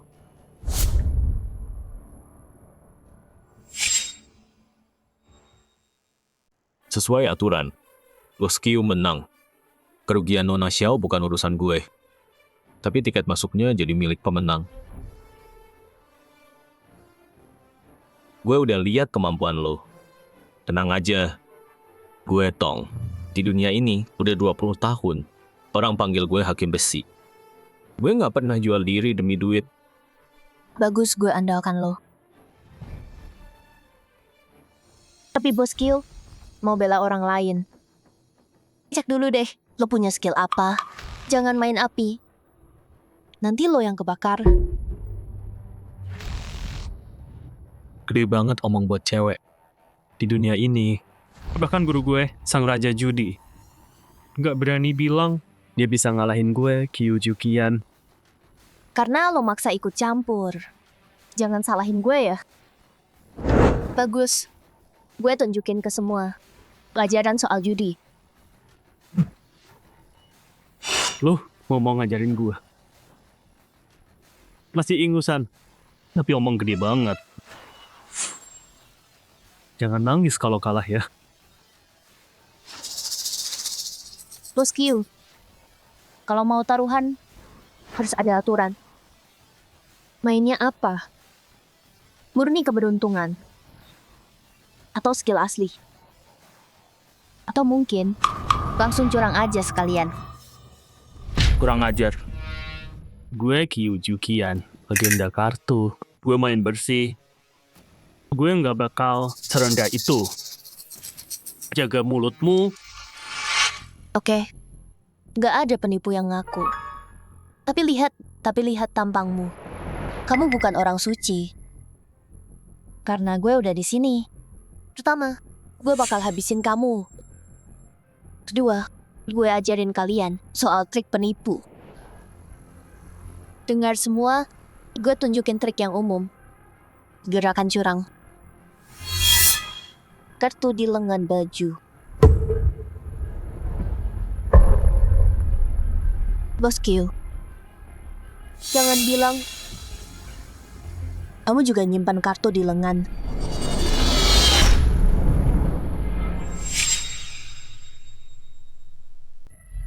Sesuai aturan, Bos Kyu menang. Kerugian Nona Xiao bukan urusan gue. Tapi tiket masuknya jadi milik pemenang. Gue udah lihat kemampuan lo. Tenang aja. Gue Tong. Di dunia ini udah 20 tahun. Orang panggil gue Hakim Besi. Gue gak pernah jual diri demi duit. Bagus, gue andalkan lo. Tapi Bos Kyu mau bela orang lain. Cek dulu deh, lo punya skill apa. Jangan main api. Nanti lo yang kebakar. Gede banget omong buat cewek. Di dunia ini, bahkan guru gue, sang raja judi, gak berani bilang dia bisa ngalahin gue, Kyu Jukian. Karena lo maksa ikut campur. Jangan salahin gue ya. Bagus. Gue tunjukin ke semua pelajaran soal judi. Lo mau ngajarin gue? Masih ingusan, tapi omong gede banget. Jangan nangis kalau kalah ya. Bos Kyu, kalau mau taruhan, harus ada aturan. Mainnya apa? Murni keberuntungan? Atau skill asli? Atau mungkin langsung curang aja sekalian? Kurang ajar. Gue Kyu Jukian, legenda kartu. Gue main bersih. Gue nggak bakal serendah itu. Jaga mulutmu. Oke, nggak ada penipu yang ngaku. Tapi lihat tampangmu. Kamu bukan orang suci. Karena gue udah di sini. Pertama, gue bakal habisin kamu. Kedua, gue ajarin kalian soal trik penipu. Dengar semua, gue tunjukin trik yang umum. Gerakan curang. Kartu di lengan baju. Bos Kyu, jangan bilang kamu juga nyimpan kartu di lengan.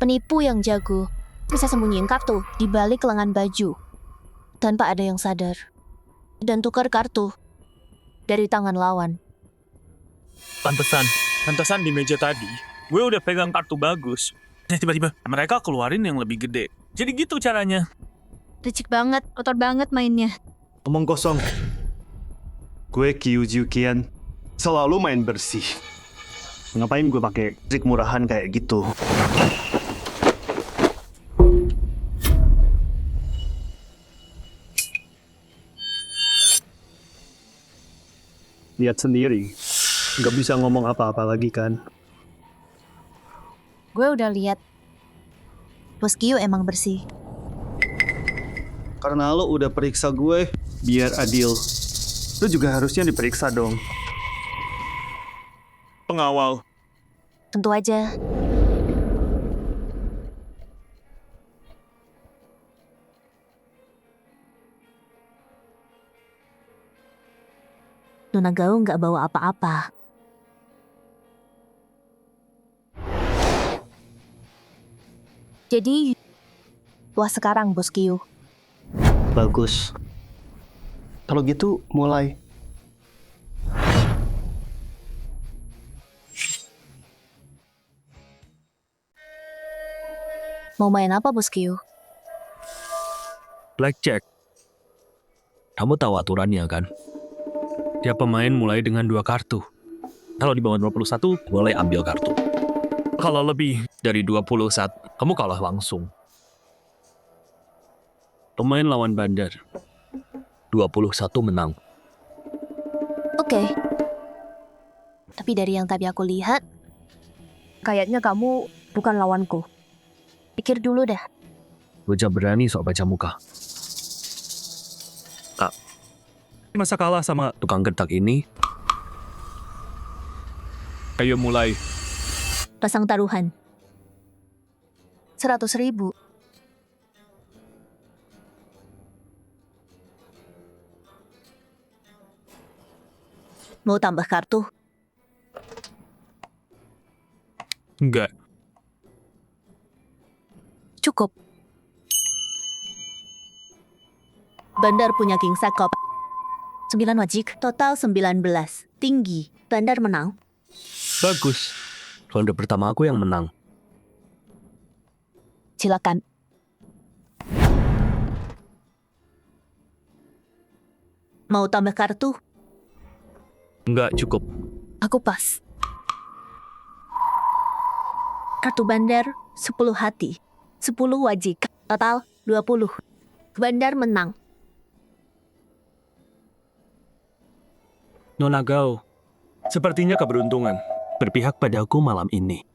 Penipu yang jago bisa sembunyiin kartu di balik lengan baju tanpa ada yang sadar dan tukar kartu dari tangan lawan. Pantesan di meja tadi, gue udah pegang kartu bagus. Tiba-tiba mereka keluarin yang lebih gede. Jadi gitu caranya. Licik banget, kotor banget mainnya. Omong kosong. Gue Kyu Jukian. Selalu main bersih. Ngapain gue pakai trik murahan kayak gitu? Lihat sendiri. Gak bisa ngomong apa-apa lagi kan? Gue udah lihat. Bos Kyu emang bersih. Karena lo udah periksa gue, biar adil. Lo juga harusnya diperiksa dong. Pengawal. Tentu aja. Nona Gao nggak bawa apa-apa. Jadi, wah sekarang Bos Kyu. Bagus. Kalau gitu, mulai. Mau main apa Bos Kyu? Blackjack. Kamu tahu aturannya kan? Tiap pemain mulai dengan 2 kartu. Kalau di bawah 21, boleh ambil kartu. Kalau lebih dari 21, kamu kalah langsung. Pemain lawan Bandar. 21 menang. Oke. Tapi dari yang tadi aku lihat, kayaknya kamu bukan lawanku. Pikir dulu dah. Bocah berani sok baca muka. Masa kalah sama tukang getak ini? Ayo mulai. Pasang taruhan. 100.000. Mau tambah kartu? Enggak. Cukup. Bandar punya king sakop. 9 wajik, total 19. Tinggi. Bandar menang. Bagus. Ronde pertama aku yang menang. Silakan. Mau tambah kartu? Enggak cukup. Aku pas. Kartu bandar 10 hati. 10 wajik. Total 20. Bandar menang. Nona Gao, sepertinya keberuntungan berpihak padaku malam ini.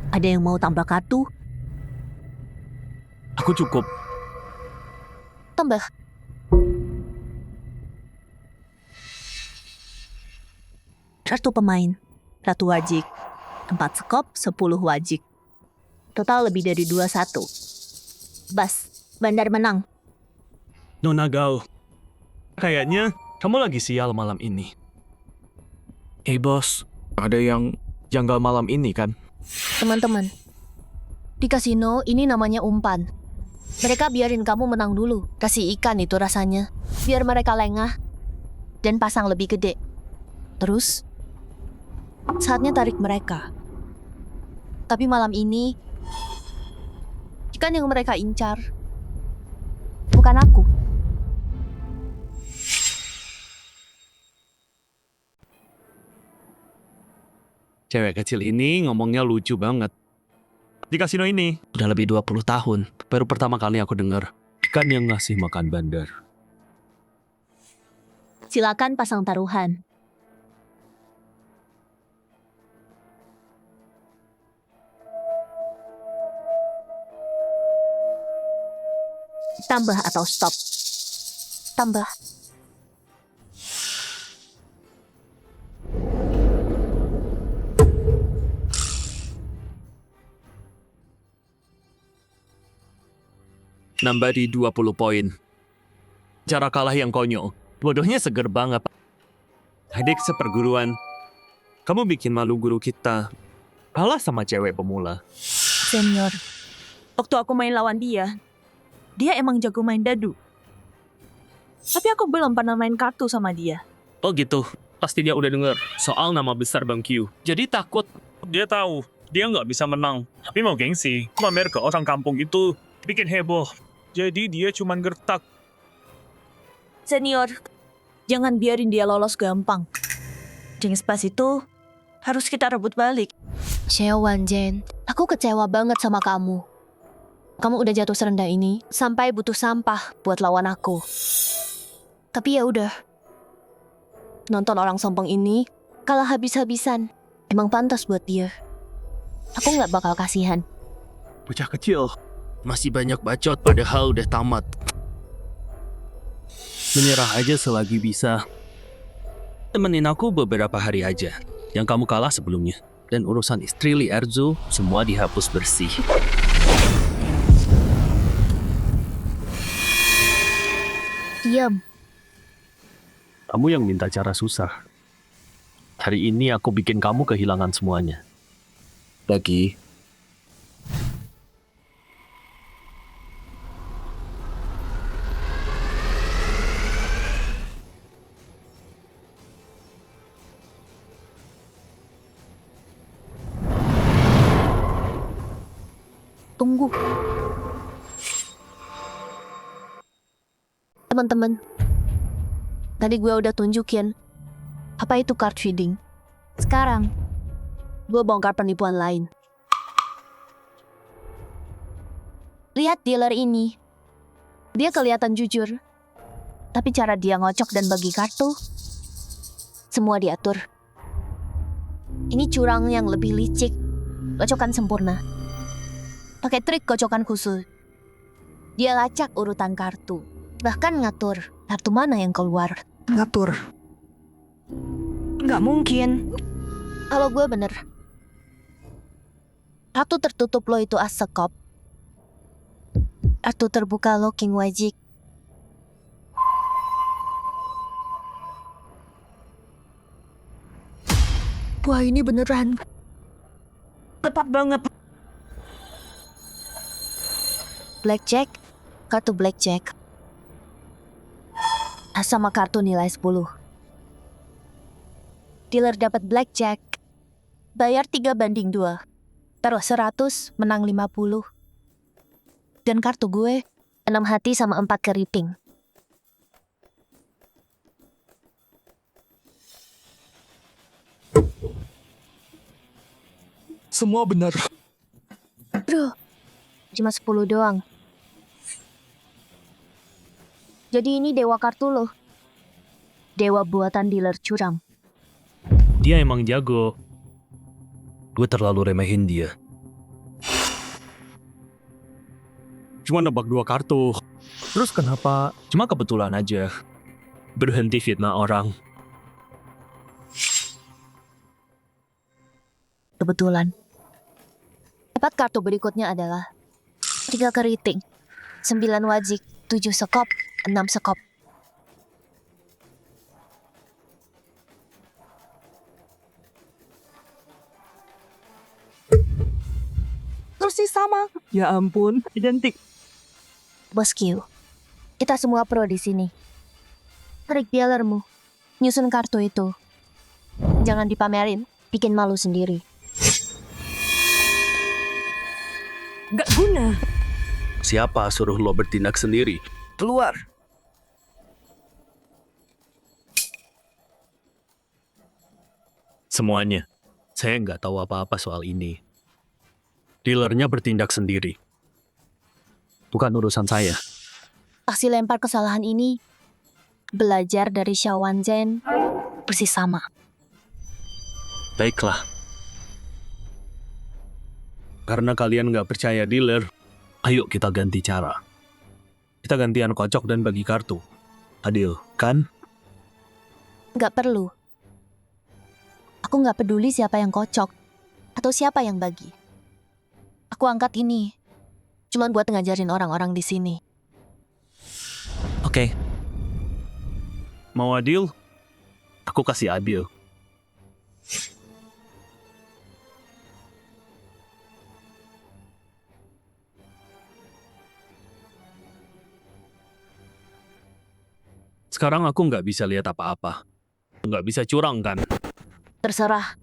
Ada yang mau tambah kartu? Aku cukup. Tambah. Kartu pemain. 1 wajik. 4 skop, 10 wajik. Total lebih dari 21. Bas, Bandar menang. Nona Gao, kayaknya kamu lagi sial malam ini. Bos, ada yang janggal malam ini kan? Teman-teman, di kasino ini namanya umpan. Mereka biarin kamu menang dulu. Kasih ikan itu rasanya. Biar mereka lengah dan pasang lebih gede. Terus, saatnya tarik mereka. Tapi malam ini, ikan yang mereka incar bukan aku. Cewek kecil ini ngomongnya lucu banget. Di kasino ini, udah lebih 20 tahun. Baru pertama kali aku dengar ikan yang ngasih makan bandar. Silakan pasang taruhan. Tambah atau stop? Tambah. Nambah di 20 poin. Cara kalah yang konyol. Bodohnya seger banget. Adik seperguruan. Kamu bikin malu guru kita. Kalah sama cewek pemula. Senior, waktu aku main lawan dia emang jago main dadu. Tapi aku belum pernah main kartu sama dia. Oh gitu. Pasti dia udah denger soal nama besar Bang Q. Jadi takut. Dia tahu, dia nggak bisa menang. Tapi mau gengsi, pamer ke orang kampung itu bikin heboh. Jadi dia cuman gertak. Senior, jangan biarin dia lolos gampang. Geng pas itu harus kita rebut balik. Xiao Wanzhen, aku kecewa banget sama kamu. Kamu udah jatuh serendah ini sampai butuh sampah buat lawan aku. Tapi ya udah. Nonton orang sombong ini kalah habis-habisan. Emang pantas buat dia. Aku nggak bakal kasihan. Bocah kecil. Masih banyak bacot padahal udah tamat. Menyerah aja selagi bisa. Temenin aku beberapa hari aja. yang kamu kalah sebelumnya. Dan urusan istri Li Erzu semua dihapus bersih. Diam. Kamu yang minta cara susah. Hari ini aku bikin kamu kehilangan semuanya. Lagi. Tunggu. Teman-teman, tadi gue udah tunjukin apa itu card reading. Sekarang, gue bongkar penipuan lain. Lihat dealer ini. Dia kelihatan jujur. Tapi cara dia ngocok dan bagi kartu, semua diatur. Ini curang yang lebih licik. Kocokan sempurna. Pakai trik kocokan khusus. Dia lacak urutan kartu. Bahkan ngatur kartu mana yang keluar. Ngatur. Nggak mungkin. Kalau gue bener. Kartu tertutup lo itu as sekop. Kartu terbuka lo king wajik. Wah, ini beneran. Tepat banget. Blackjack, kartu blackjack. Sama kartu nilai 10. Dealer dapat blackjack. Bayar 3/2. Taruh 100, menang 50. Dan kartu gue 6 hati sama 4 keriping. Semua benar. Bro, cuma 10 doang. Jadi ini dewa kartu lo. Dewa buatan dealer curang. Dia emang jago. Gue terlalu remehin dia. Cuma nebak 2 kartu. Terus kenapa? Cuma kebetulan aja. Berhenti fitnah orang. Kebetulan. Dapat kartu berikutnya adalah 3 keriting, 9 wajik, 7 sekop, 6 sekop. Persis sama. Ya ampun, identik. Bos Q, kita semua pro di sini. Trik dealermu, nyusun kartu itu. Jangan dipamerin, bikin malu sendiri. Gak guna. Siapa suruh lo bertindak sendiri? Keluar. Semuanya. Saya nggak tahu apa-apa soal ini. Dealernya bertindak sendiri. Bukan urusan saya. Aksi lempar kesalahan ini belajar dari Xiao Wanzhen persis sama. Baiklah. Karena kalian nggak percaya dealer, ayo kita ganti cara. Kita gantian kocok dan bagi kartu. Adil, kan? Nggak perlu. Aku nggak peduli siapa yang kocok atau siapa yang bagi. Aku angkat ini cuma buat ngajarin orang-orang di sini. Oke. Mau adil? Aku kasih adil. Sekarang aku nggak bisa lihat apa-apa. Nggak bisa curang, kan? Terserah.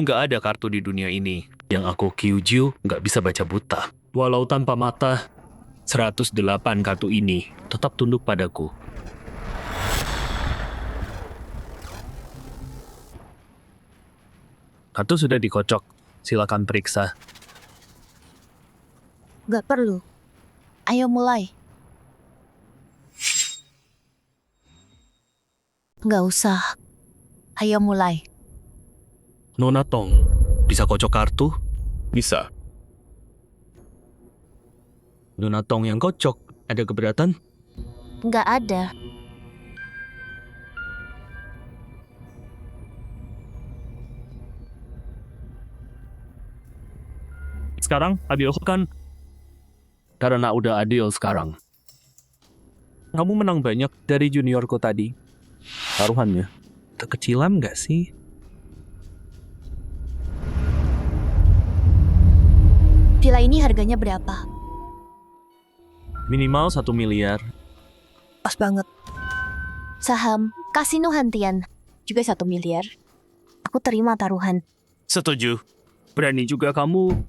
Nggak ada kartu di dunia ini yang aku Kyuju nggak bisa baca buta. Walau tanpa mata, 108 kartu ini tetap tunduk padaku. Kartu sudah dikocok. Silakan periksa. Nggak perlu. Ayo mulai. Nggak usah. Ayo mulai. Nona Tong, bisa kocok kartu? Bisa. Nona Tong yang kocok, ada keberatan? Nggak ada. sekarang adil kan? Karena udah adil sekarang. Kamu menang banyak dari juniorku tadi. Taruhannya. Kekecilan nggak sih? Villa ini harganya berapa? Minimal 1 miliar. Pas banget. Saham Kasino Hantian juga 1 miliar. Aku terima taruhan. Setuju. Berani juga kamu.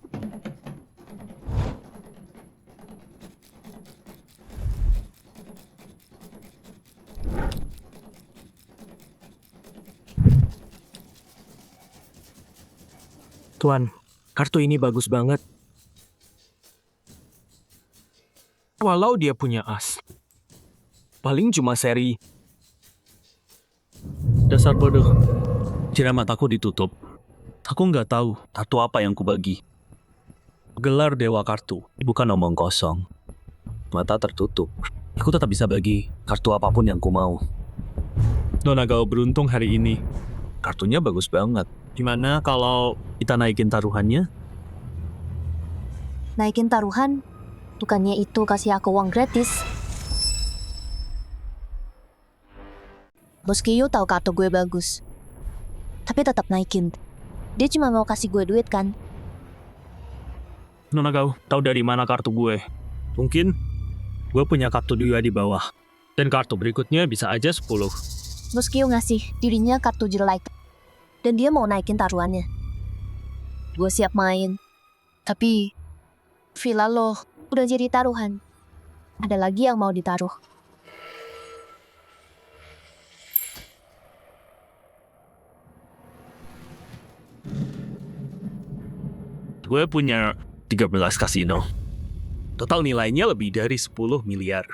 Tuan, kartu ini bagus banget. Walau dia punya as. Paling cuma seri. Dasar bodoh. Cira mataku ditutup. Aku nggak tahu kartu apa yang kubagi. Gelar Dewa Kartu, bukan omong kosong. Mata tertutup. Aku tetap bisa bagi kartu apapun yang ku mau. Nona Gao beruntung hari ini. Kartunya bagus banget. Gimana kalau kita naikin taruhannya? Naikin taruhan? Bukannya itu kasih aku uang gratis. Bos Kiyu tahu kartu gue bagus. Tapi tetap naikin. Dia cuma mau kasih gue duit kan? Nona Gao, tahu dari mana kartu gue? Mungkin gue punya kartu 2 di bawah. Dan kartu berikutnya bisa aja 10. Bos Kiyu ngasih dirinya kartu jelek. Dan dia mau naikin taruhannya. Gue siap main. Tapi villa lo udah jadi taruhan. Ada lagi yang mau ditaruh. Gue punya 13 kasino. Total nilainya lebih dari 10 miliar.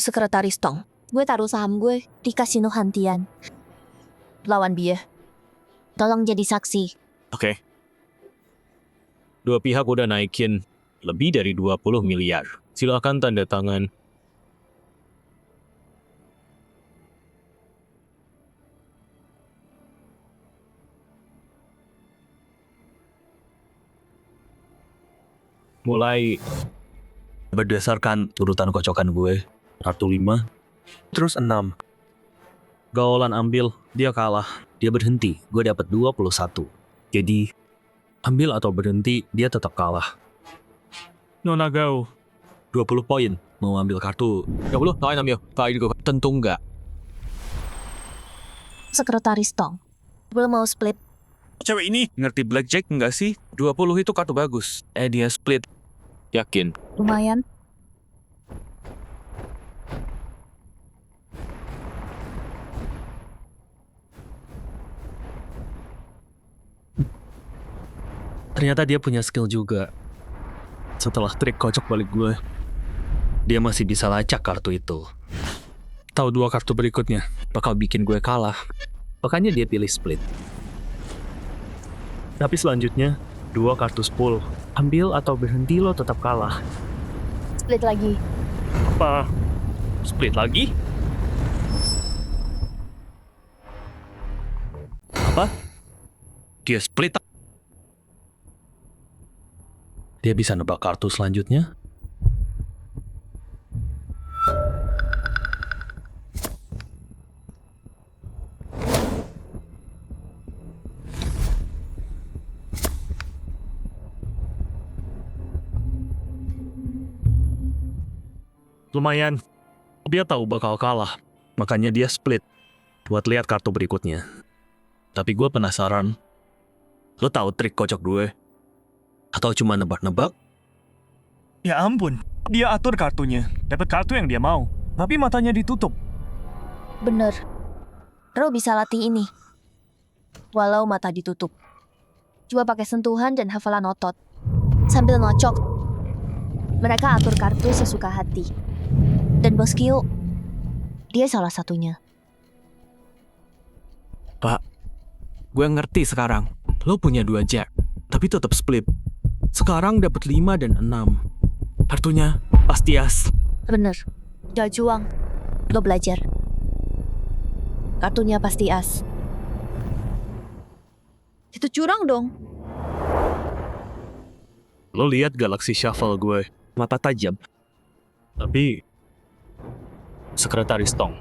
Sekretaris Tong, gue taruh saham gue di Kasino Hantian. Lawan dia. Tolong jadi saksi. Oke. Dua pihak udah naikin lebih dari 20 miliar. Silakan tanda tangan. Mulai berdasarkan urutan kocokan gue. Kartu 5, terus 6. Gaolan ambil, dia kalah. Dia berhenti, gue dapat 21. Jadi, ambil atau berhenti, dia tetap kalah. Nona Gao, 20 poin. Mau ambil kartu 20, lain ambil. Lain gue. Tentu enggak. Sekretaris Tong, gue mau split. Cewek ini ngerti blackjack nggak sih? 20 itu kartu bagus. Dia split. Yakin. Lumayan. ternyata dia punya skill juga. Setelah trik kocok balik gue, dia masih bisa lacak kartu itu. Tahu 2 kartu berikutnya bakal bikin gue kalah. Makanya dia pilih split. Tapi selanjutnya, 2 kartu 10. Ambil atau berhenti, lo tetap kalah. Split lagi. Apa? Split lagi? Apa? Dia split. Dia bisa nebak kartu selanjutnya? Lumayan. Dia tahu bakal kalah. Makanya dia split. Buat lihat kartu berikutnya. Tapi gue penasaran. Lo tahu trik kocok gue? Atau cuma nebak-nebak? Ya ampun, dia atur kartunya. Dapat kartu yang dia mau. Tapi matanya ditutup. Bener. Ro bisa latih ini. Walau mata ditutup. Coba pakai sentuhan dan hafalan otot. Sambil nocok. Mereka atur kartu sesuka hati. Dan Bos Kyu, dia salah satunya. Pak, gue ngerti sekarang. Lo punya 2 jack, tapi tetap split. Sekarang dapat 5 dan 6. Kartunya pasti as. Bener. Udah juang. Lo belajar. Kartunya pasti as. Itu curang dong. Lo lihat Galaxy Shuffle gue, mata tajam. Tapi Sekretaris Tong,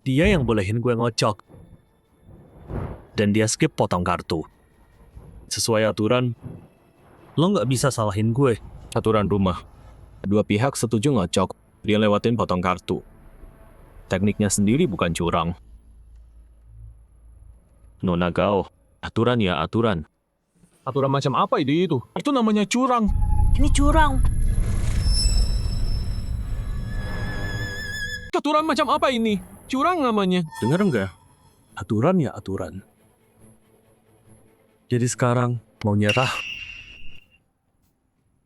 dia yang bolehin gue ngocok. Dan dia skip potong kartu. Sesuai aturan, lo nggak bisa salahin gue. Aturan rumah. Dua pihak setuju ngocok, dia lewatin potong kartu. Tekniknya sendiri bukan curang. Nona Gao, aturan ya aturan. Aturan macam apa itu? Itu namanya curang. Ini curang. Aturan macam apa ini? Curang namanya. Dengar nggak? Aturan ya aturan. Jadi sekarang mau nyerah.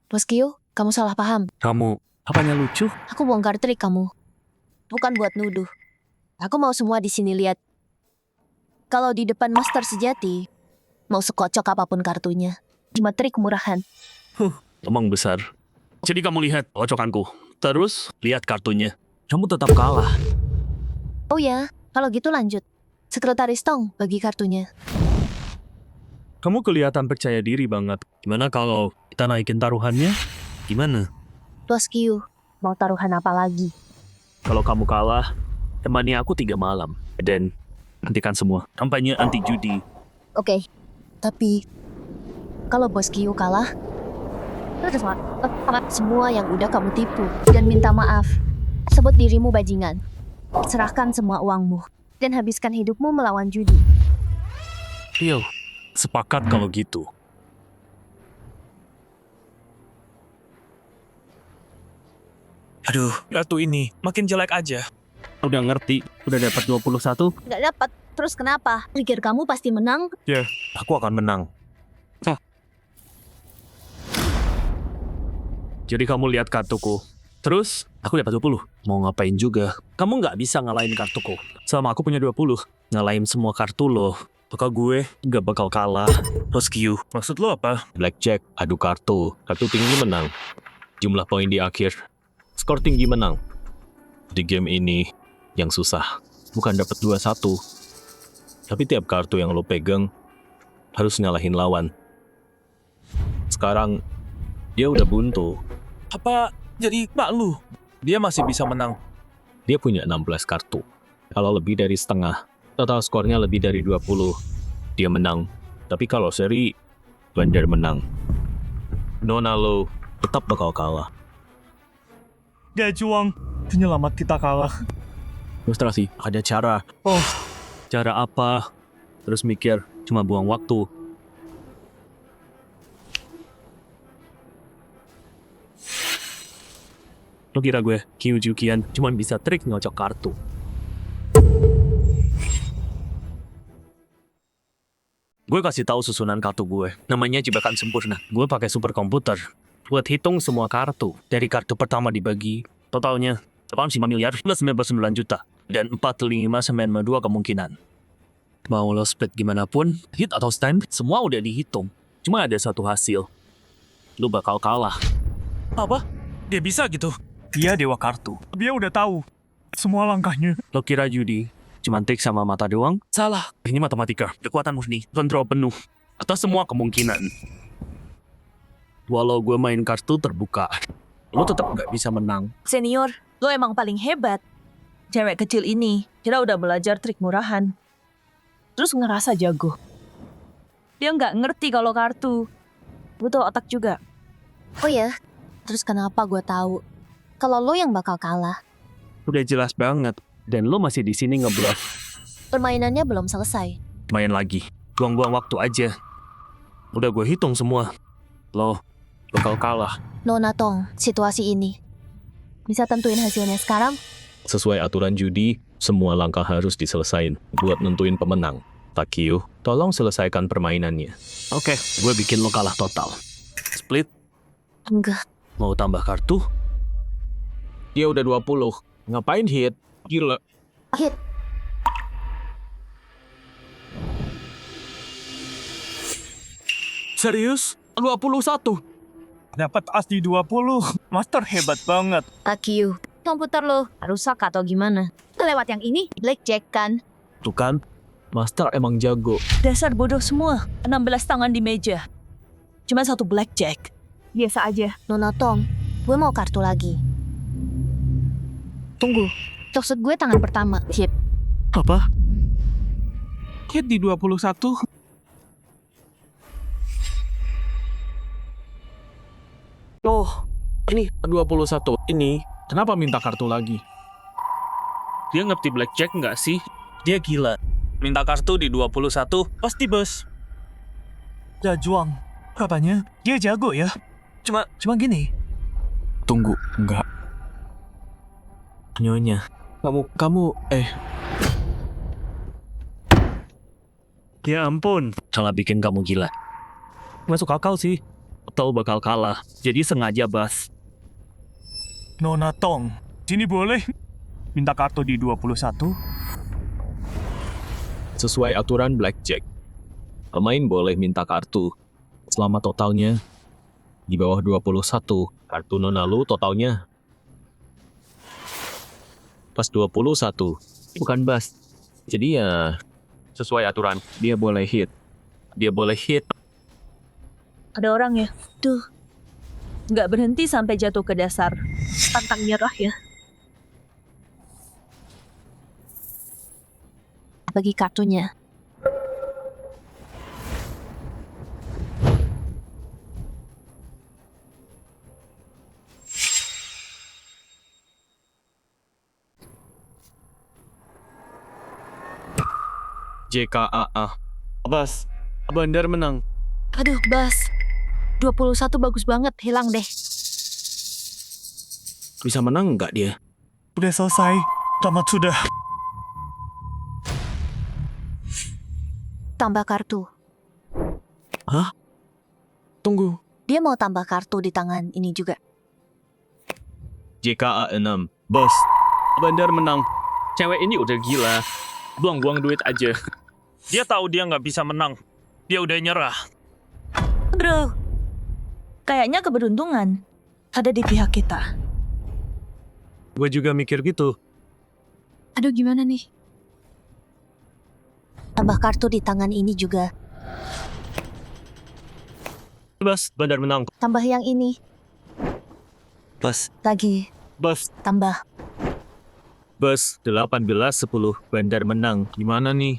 Bos Kyu, kamu salah paham. Kamu, apanya lucu? Aku bongkar trik kamu. Bukan buat nuduh. Aku mau semua di sini lihat. Kalau di depan master sejati, mau sekocok apapun kartunya. Cuma trik murahan. Omong besar. Jadi kamu lihat kocokanku. Terus lihat kartunya. Kamu tetap kalah. Oh ya, kalau gitu lanjut. Sekretaris Tong bagi kartunya. Kamu kelihatan percaya diri banget. Gimana kalau kita naikin taruhannya? Gimana? Bos Kyu, mau taruhan apa lagi? Kalau kamu kalah, temani aku 3 malam. Dan hentikan semua. Kampanye anti judi. Oke, tapi kalau Bos Kyu kalah, semua yang udah kamu tipu dan minta maaf. Sebut dirimu bajingan. Serahkan semua uangmu dan habiskan hidupmu melawan judi. Yo, sepakat kalau gitu. Aduh, kartu ini makin jelek aja. Udah ngerti, udah dapat 21. Nggak dapat. Terus kenapa? Pikir kamu pasti menang? Aku akan menang. Jadi kamu lihat kartuku. Terus, aku dapat 20. Mau ngapain juga? Kamu nggak bisa ngalahin kartuku. Sama aku punya 20. Ngalahin semua kartu lo. Maka gue nggak bakal kalah. Bos Kyu, maksud lo apa? Blackjack, adu kartu. Kartu tinggi menang. Jumlah poin di akhir. Skor tinggi menang. Di game ini, yang susah bukan dapat 21. Tapi tiap kartu yang lo pegang harus ngalahin lawan. Sekarang, dia udah buntu. Apa jadi malu? Dia masih bisa menang. Dia punya 16 kartu. Kalau lebih dari setengah, total skornya lebih dari 20, dia menang. Tapi kalau seri, Bandar menang. Nona lo tetap bakal kalah. Gajuang, penyelamat kita kalah. Frustrasi, ada cara. Cara apa? Terus mikir, cuma buang waktu. Lo kira gue, Kyu Jukian, cuma bisa trik ngocok kartu. Gue kasih tahu susunan kartu gue. Namanya jebakan sempurna. Gue pakai super komputer buat hitung semua kartu. Dari kartu pertama dibagi, totalnya 85 miliar plus 99 juta. Dan 45-92 kemungkinan. Mau lo split gimana pun, hit atau stand, semua udah dihitung. Cuma ada satu hasil. Lo bakal kalah. Apa? Dia bisa gitu? Dia dewa kartu. Dia udah tahu semua langkahnya. Lo kira judi cuma trik sama mata doang? Salah. Ini matematika. Kekuatan murni. Kontrol penuh. Atas semua kemungkinan. Walau gue main kartu terbuka, lo tetap gak bisa menang. Senior, lo emang paling hebat. Cewek kecil ini kira udah belajar trik murahan. Terus ngerasa jago. Dia nggak ngerti kalau kartu. Butuh otak juga. Oh ya, terus kenapa gue tahu kalau lo yang bakal kalah? Udah jelas banget. Dan lo masih di sini ngebluff. Permainannya belum selesai. Main lagi. Buang-buang waktu aja. Udah gue hitung semua. Lo bakal kalah. Nona Tong, situasi ini. Bisa tentuin hasilnya sekarang? Sesuai aturan judi, semua langkah harus diselesain buat nentuin pemenang. Takio, tolong selesaikan permainannya. Oke, gue bikin lo kalah total. Split? Enggak. Mau tambah kartu? Dia udah 20. Ngapain hit? Gila. Hit. Serius? 21. Dapat asli 20. Master hebat banget. Takyu, komputer lo rusak atau gimana? Lewat yang ini, blackjack kan? Tuh kan, Master emang jago. Dasar bodoh semua. 16 tangan di meja. Cuma satu blackjack. Biasa aja. Nona Tong, gue mau kartu lagi. Tunggu, maksud gue tangan pertama. Hip. Apa? Hit di 21. Oh, ini 21. Ini, kenapa minta kartu lagi? Dia ngerti blackjack nggak sih? Dia gila. Minta kartu di 21, pasti bos. Juang, katanya dia jago ya. Cuma gini. Tunggu, enggak. Nyonya, kamu, ya ampun. salah bikin kamu gila. Masuk akal sih. Tahu bakal kalah, jadi sengaja bas. Nona Tong, sini boleh minta kartu di 21? Sesuai aturan blackjack, pemain boleh minta kartu selama totalnya di bawah 21. Kartu Nona lu totalnya pas 21, bukan bas. Jadi ya sesuai aturan, dia boleh hit. Ada orang ya? Tuh. Nggak berhenti sampai jatuh ke dasar. Pantang nyerah ya. Bagi kartunya. JKAA. Bas, Bandar menang. Aduh, Bas. 21 bagus banget, hilang deh. Bisa menang nggak dia? Udah selesai, tamat sudah. Tambah kartu. Hah? Tunggu. Dia mau tambah kartu di tangan ini juga. JKA 6. Bos, Bandar menang. Cewek ini udah gila. Buang-buang duit aja. Dia tahu dia nggak bisa menang. Dia udah nyerah. Bro, kayaknya keberuntungan ada di pihak kita. Gue juga mikir gitu. Aduh, gimana nih? Tambah kartu di tangan ini juga. Bas, Bandar menang. Tambah yang ini. Bas, Lagi. Bas, Tambah. Bus 18-10, Bandar menang. Gimana nih?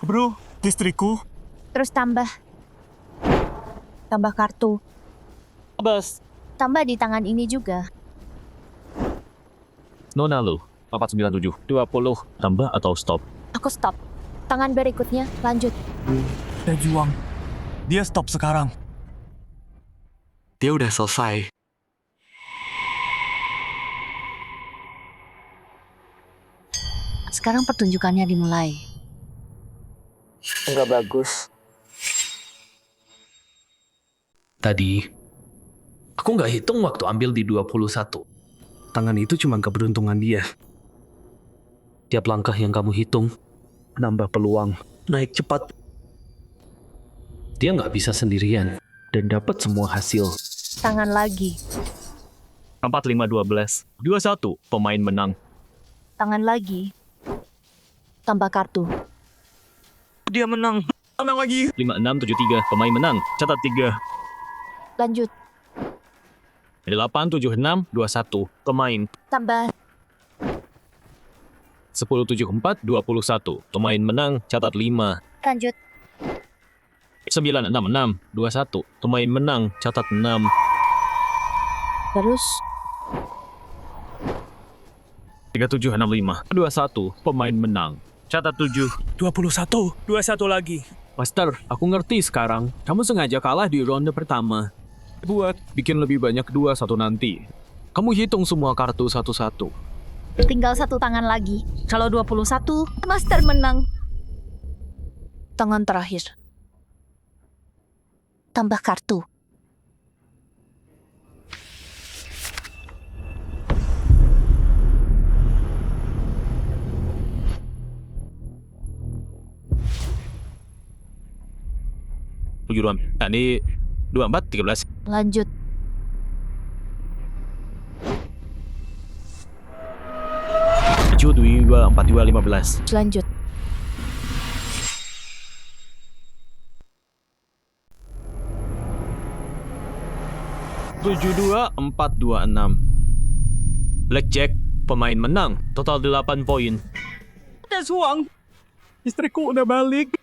Bro, istriku. Terus tambah. Tambah kartu. Bas. Tambah di tangan ini juga. Nona lu, 497, 20. Tambah atau stop? Aku stop. Tangan berikutnya, lanjut. Juang, dia stop sekarang. dia udah selesai. Sekarang pertunjukannya dimulai. Enggak bagus. Tadi, aku nggak hitung waktu ambil di 21. Tangan itu cuma keberuntungan dia. Tiap langkah yang kamu hitung, nambah peluang, naik cepat. Dia nggak bisa sendirian, dan dapat semua hasil. Tangan lagi. 45-12, 21, pemain menang. Tangan lagi. Tambah kartu. Dia menang. Menang lagi. 56-73, pemain menang. Catat 3. Lanjut. 8-7-6, 21, pemain. Tambah. 10-7-4, 21, pemain menang. Catat 5. Lanjut. 9-6-6, 21, pemain menang. Catat 6. Terus. 37-65, 21, pemain menang. Catat 7. 21. 21 lagi. Master, aku ngerti sekarang. Kamu sengaja kalah di ronde pertama. Buat bikin lebih banyak 2-1 nanti. Kamu hitung semua kartu satu-satu. Tinggal satu tangan lagi. Kalau 21, Master menang. Tangan terakhir. Tambah kartu. Ini 24, 13. Lanjut. Tujuh, 2, 4, 2, 15. Lanjut. 472-426. Blackjack, pemain menang. Total 8 poin. Ada uang. Istriku udah balik.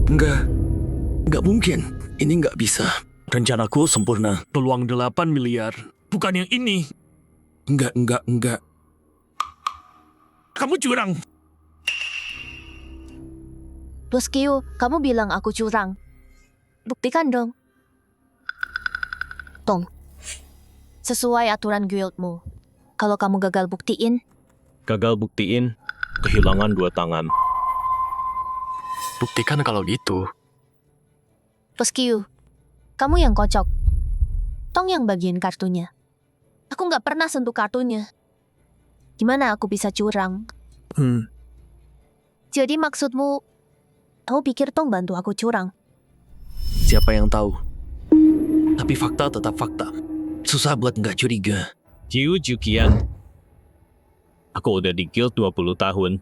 Nggak mungkin. Ini nggak bisa. Rencanaku sempurna. Peluang 8 miliar. Bukan yang ini. Enggak. Kamu curang. Bos Q, kamu bilang aku curang. Buktikan dong. Tong, sesuai aturan guildmu. Kalau kamu gagal buktiin, Kehilangan 2 tangan. Buktikan kalau gitu. Bos Q, kamu yang kocok. Tong yang bagiin kartunya. Aku nggak pernah sentuh kartunya. Gimana aku bisa curang? Jadi maksudmu, kamu pikir Tong bantu aku curang? Siapa yang tahu? Tapi fakta tetap fakta. Susah buat nggak curiga. Qiu Juqian. Aku udah di guild 20 tahun.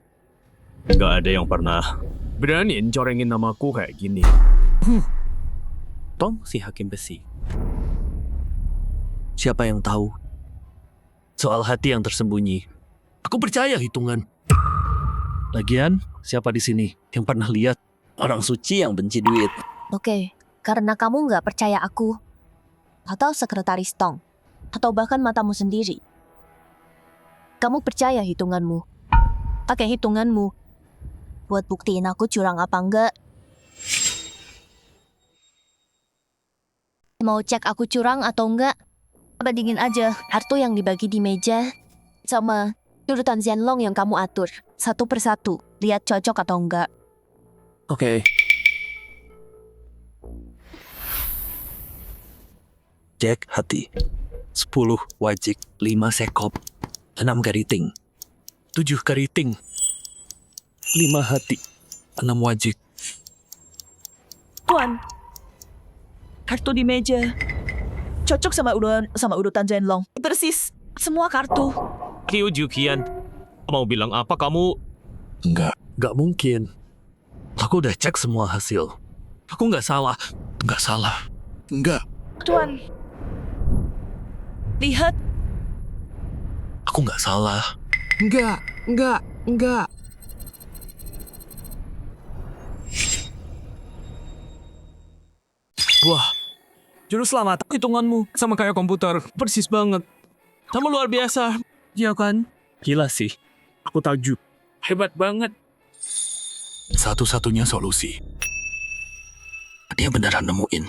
Gak ada yang pernah Beraniin corengin namaku kayak gini. Tong si hakim besi. Siapa yang tahu? Soal hati yang tersembunyi. Aku percaya hitungan. Lagian, siapa di sini yang pernah lihat orang suci yang benci duit? Oke, karena kamu nggak percaya aku, atau sekretaris Tong, atau bahkan matamu sendiri. Kamu percaya hitunganmu. Pakai hitunganmu buat buktiin aku curang apa enggak. Mau cek aku curang atau enggak? Bandingin aja kartu yang dibagi di meja sama urutan Zenlong yang kamu atur. Satu persatu, lihat cocok atau enggak. Oke. Cek hati. 10 wajik, 5 sekop, 6 keriting, 7 keriting, 5 hati, 6 wajik. Tuan, kartu di meja. Cocok sama urutan Zenlong. Persis, semua kartu. Qiu Juqian. Mau bilang apa kamu? Nggak mungkin. Aku udah cek semua hasil. Aku nggak salah. Nggak. Tuan, lihat. Aku nggak salah. Enggak. Wah, juru selamat. Hitunganmu sama kayak komputer. Persis banget. Kamu luar biasa. Iya kan? Gila sih. Aku takjub. Hebat banget. Satu-satunya solusi. Dia beneran nemuin.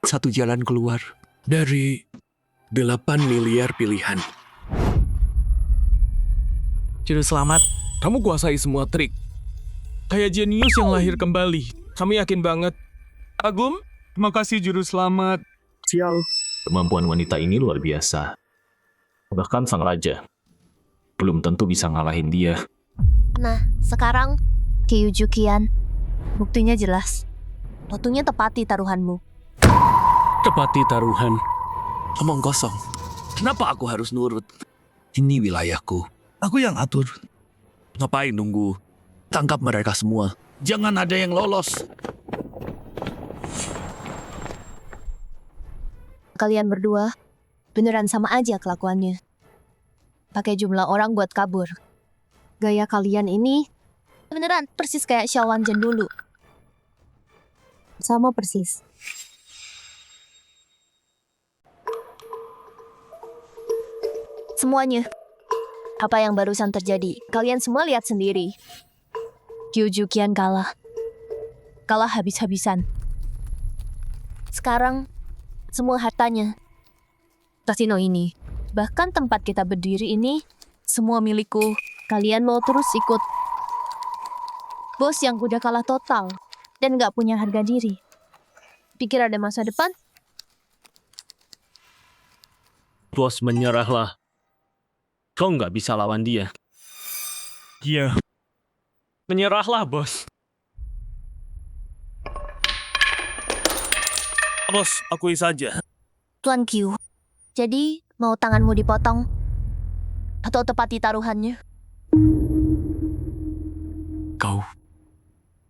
Satu jalan keluar dari 8 miliar pilihan. Juru selamat, kamu kuasai semua trik. Kayak jenius yang lahir kembali. Kami yakin banget. Agum, terima kasih juru selamat. Sial. Kemampuan wanita ini luar biasa. Bahkan sang raja belum tentu bisa ngalahin dia. Nah, sekarang Qiu Juqian, buktinya jelas. Waktunya tepati taruhanmu. Tepati taruhan. Omong kosong. Kenapa aku harus nurut? Ini wilayahku. Aku yang atur. Ngapain nunggu? Tangkap mereka semua. Jangan ada yang lolos. Kalian berdua beneran sama aja kelakuannya. Pakai jumlah orang buat kabur. Gaya kalian ini beneran persis kayak Xiao Wanzhen dulu. Sama persis. Semuanya. Apa yang barusan terjadi? Kalian semua lihat sendiri. Qiu Juqian kalah. Kalah habis-habisan. Sekarang, semua hartanya. Kasino ini. Bahkan tempat kita berdiri ini, semua milikku. Kalian mau terus ikut bos yang udah kalah total dan gak punya harga diri. Pikir ada masa depan? Bos, menyerahlah. Kau nggak bisa lawan dia. Iya. Menyerahlah, bos. Bos, akui saja. Tuan Qiu, jadi mau tanganmu dipotong? Atau tepati taruhannya?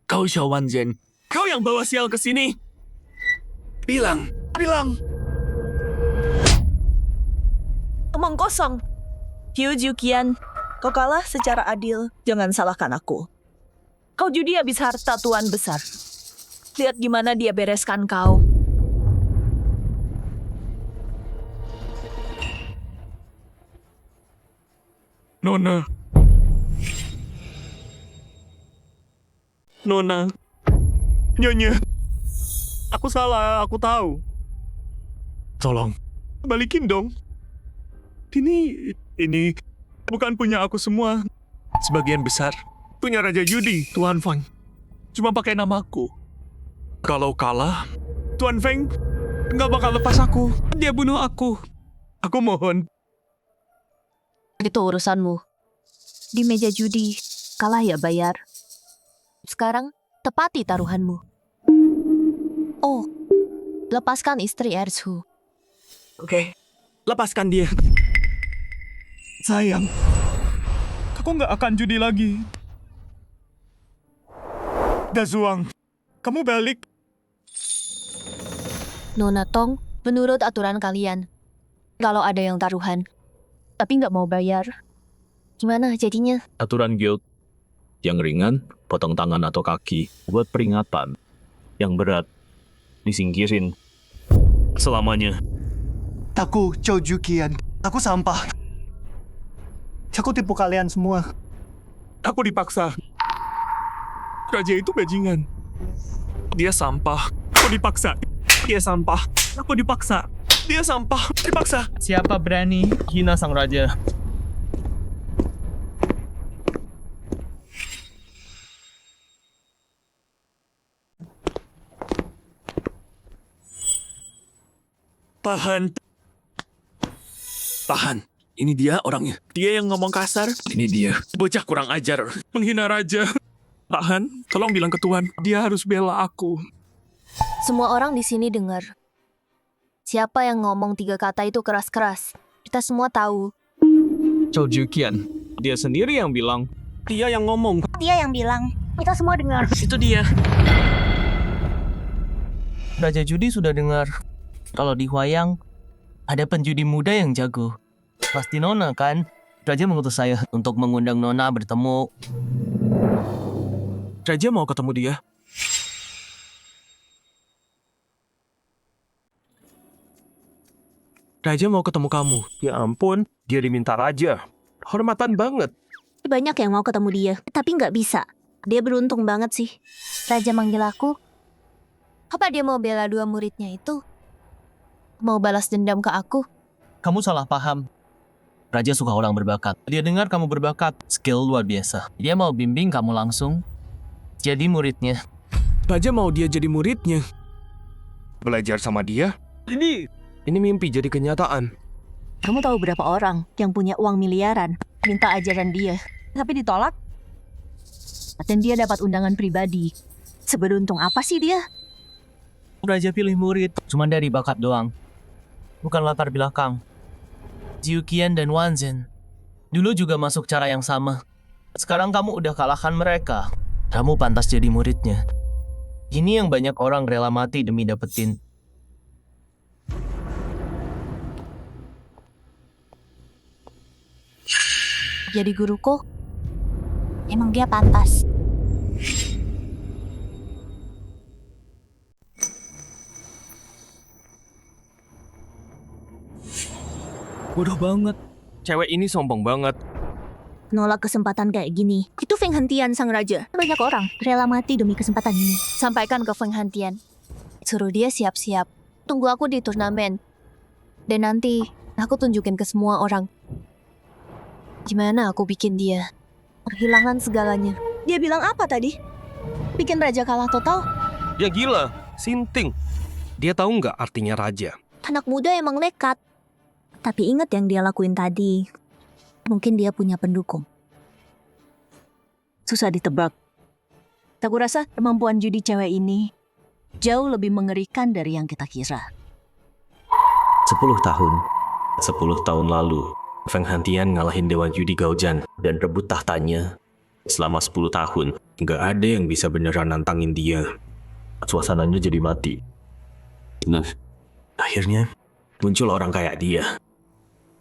Kau Xiao Wanzhen. Kau yang bawa sial ke sini. Bilang. Omong kosong. Qiu Juqian, kau kalah secara adil. Jangan salahkan aku. Kau judi habis harta tuan besar. Lihat gimana dia bereskan kau. Nona. Nyonya. Aku salah, aku tahu. Tolong, balikin dong. Ini bukan punya aku semua. Sebagian besar punya Raja Judi, Tuan Feng. Cuma pakai namaku. Kalau kalah, Tuan Feng nggak bakal lepas aku. Dia bunuh aku. Aku mohon. Itu urusanmu. Di meja judi, kalah ya bayar. Sekarang, tepati taruhanmu. Oh, lepaskan istri Ersu. Oke, lepaskan dia. Sayang, aku nggak akan judi lagi. Dazuang, kamu balik. Nona Tong, menurut aturan kalian, kalau ada yang taruhan, tapi nggak mau bayar, gimana jadinya? Aturan guild. Yang ringan, potong tangan atau kaki buat peringatan. Yang berat, disingkirin selamanya. Aku Chow Juqian. Aku sampah. Aku tipu kalian semua. Aku dipaksa. Raja itu bajingan. Dia sampah. Aku dipaksa. Dia sampah. Aku dipaksa. Dia sampah. Dipaksa. Siapa berani hina sang raja? Tahan. Ini dia orangnya. Dia yang ngomong kasar. Ini dia. Bocah kurang ajar. Menghina raja. Tahan, tolong bilang ke Tuan. Dia harus bela aku. Semua orang di sini dengar. Siapa yang ngomong 3 kata itu keras-keras? Kita semua tahu. Chow Juqian. Dia sendiri yang bilang. Dia yang ngomong. Dia yang bilang. Kita semua dengar. Itu dia. Raja judi sudah dengar. Kalau di Huayang, ada penjudi muda yang jago. Pasti Nona kan? Raja mengutus saya untuk mengundang Nona bertemu. Raja mau ketemu dia. Raja mau ketemu kamu. Ya ampun, dia diminta raja. Hormatan banget. Banyak yang mau ketemu dia, tapi nggak bisa. Dia beruntung banget sih. Raja manggil aku. Apa dia mau bela 2 muridnya itu? Mau balas dendam ke aku? Kamu salah paham. Raja suka orang berbakat. Dia dengar kamu berbakat, skill luar biasa. Dia mau bimbing kamu langsung jadi muridnya. Raja mau dia jadi muridnya. Belajar sama dia? Ini mimpi jadi kenyataan. Kamu tahu berapa orang yang punya uang miliaran minta ajaran dia, tapi ditolak? Dan dia dapat undangan pribadi. Seberuntung apa sih dia? Raja pilih murid cuma dari bakat doang, bukan latar belakang. Juqian dan Wanzhen dulu juga masuk cara yang sama. Sekarang kamu udah kalahkan mereka. Kamu pantas jadi muridnya. Ini yang banyak orang rela mati demi dapetin. Jadi guruku, emang dia pantas. Bodoh banget. Cewek ini sombong banget. Nolak kesempatan kayak gini. Itu Feng Hantian sang raja. Banyak orang rela mati demi kesempatan ini. Sampaikan ke Feng Hantian. Suruh dia siap-siap. Tunggu aku di turnamen. Dan nanti aku tunjukin ke semua orang. Gimana aku bikin dia kehilangan segalanya. Dia bilang apa tadi? Bikin raja kalah total? Dia gila, sinting. Dia tahu nggak artinya raja? Anak muda emang nekat. Tapi ingat yang dia lakuin tadi. Mungkin dia punya pendukung. Susah ditebak. Aku rasa kemampuan judi cewek ini jauh lebih mengerikan dari yang kita kira. 10 tahun. 10 tahun lalu, Feng Hantian ngalahin Dewan Judi Gaojan dan rebut tahtanya. Selama 10 tahun, nggak ada yang bisa beneran nantangin dia. Suasananya jadi mati. Nah, akhirnya muncul orang kayak dia.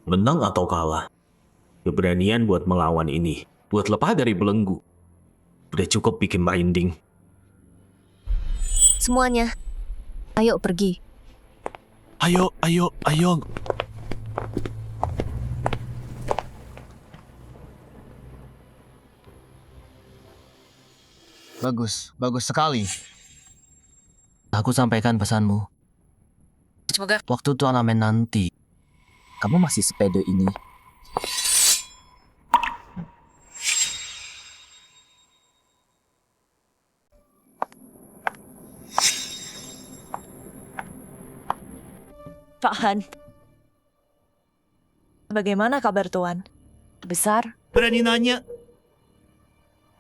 Menang atau kalah, keberanian buat melawan ini, buat lepas dari belenggu, udah cukup bikin merinding. Semuanya, ayo pergi. Ayo. Bagus sekali. Aku sampaikan pesanmu. Semoga Waktu turnamen nanti, kamu masih sepede ini. Pak Han. Bagaimana kabar Tuan? Besar? Berani nanya.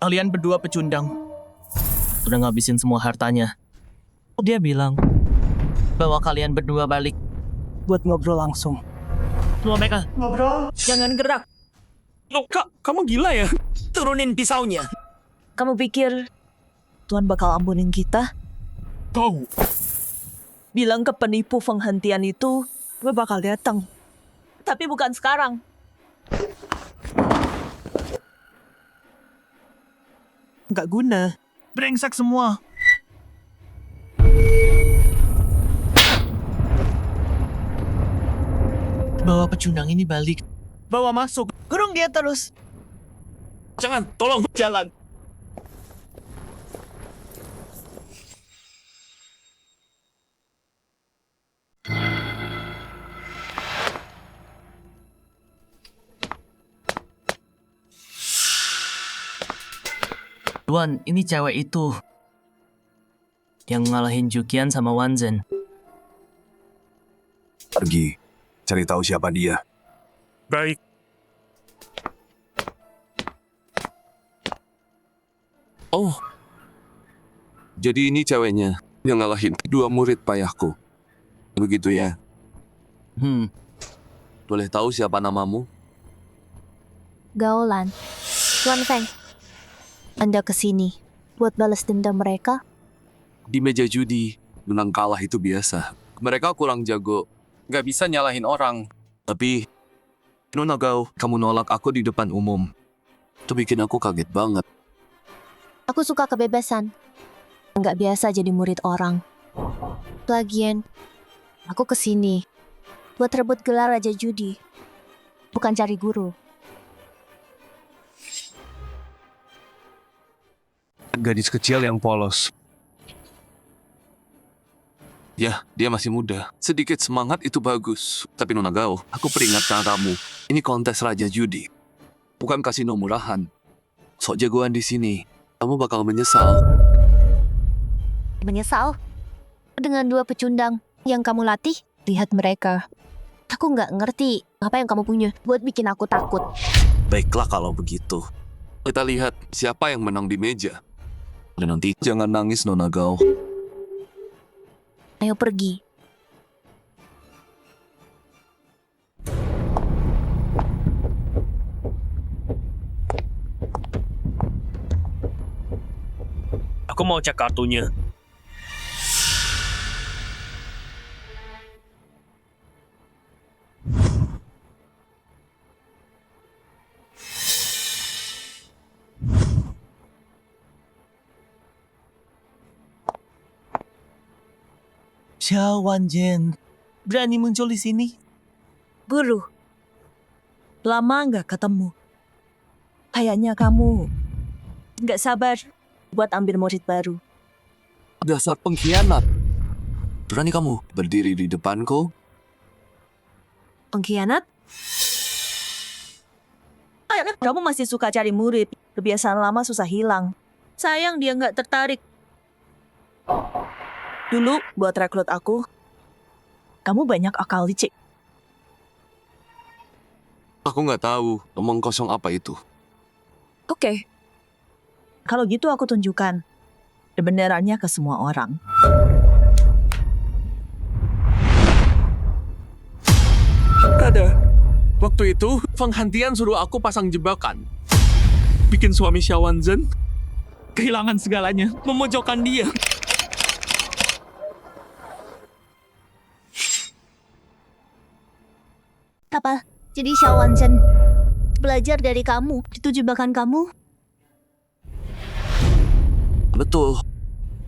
Kalian berdua pecundang. Udah ngabisin semua hartanya. Dia bilang bahwa kalian berdua balik buat ngobrol langsung. Semua mereka ngobrol. Jangan gerak. Loh, Kak, kamu gila ya? Turunin pisaunya. Kamu pikir Tuan bakal ampunin kita? Tahu. Bilang ke penipu penghentian itu, gue bakal datang. Tapi bukan sekarang. Nggak guna. Brengsek semua. Bawa pecundang ini balik. Bawa masuk. Kurung dia terus. Jangan, tolong jalan. Tuan, ini cewek itu yang ngalahin Jukian sama Wanzhen. Pergi, cari tahu siapa dia. Baik. Oh, jadi ini ceweknya yang ngalahin 2 murid payahku. Begitu ya? Boleh tahu siapa namamu? Gaolan. Tuan Feng, Anda kesini buat balas dendam mereka? Di meja judi, menang kalah itu biasa. Mereka kurang jago, nggak bisa nyalahin orang. Tapi, Nona Gao, kamu nolak aku di depan umum. Itu bikin aku kaget banget. Aku suka kebebasan. Nggak biasa jadi murid orang. Lagian, aku kesini buat rebut gelar Raja Judi. Bukan cari guru. Gadis kecil yang polos. Ya, dia masih muda. Sedikit semangat itu bagus. Tapi Nona Gao, aku peringatkan kamu. Ini kontes Raja Judi. Bukan kasino murahan. Sok jagoan di sini. Kamu bakal menyesal. Menyesal? Dengan 2 pecundang yang kamu latih, lihat mereka. Aku nggak ngerti apa yang kamu punya buat bikin aku takut. Baiklah kalau begitu. Kita lihat siapa yang menang di meja. Dan nanti jangan nangis, Nona Gao. Ayo pergi. Aku mau cek kartunya. Xiao Wanzhen, berani muncul di sini? Guru, lama nggak ketemu. Kayaknya kamu nggak sabar buat ambil murid baru. Dasar pengkhianat. Berani kamu berdiri di depanku? Pengkhianat? Kamu masih suka cari murid. Kebiasaan lama susah hilang. Sayang dia nggak tertarik. Dulu buat rekrut aku, kamu banyak akal licik. Aku nggak tahu omong kosong apa itu. Oke. Kalau gitu aku tunjukkan kebenarannya ke semua orang. Ada. Waktu itu, Penghentian suruh aku pasang jebakan. Bikin suami Xiao Wanzhen kehilangan segalanya, memojokkan dia. apa? Jadi Xiao Wanzhen, belajar dari kamu, itu jebakan kamu? Betul.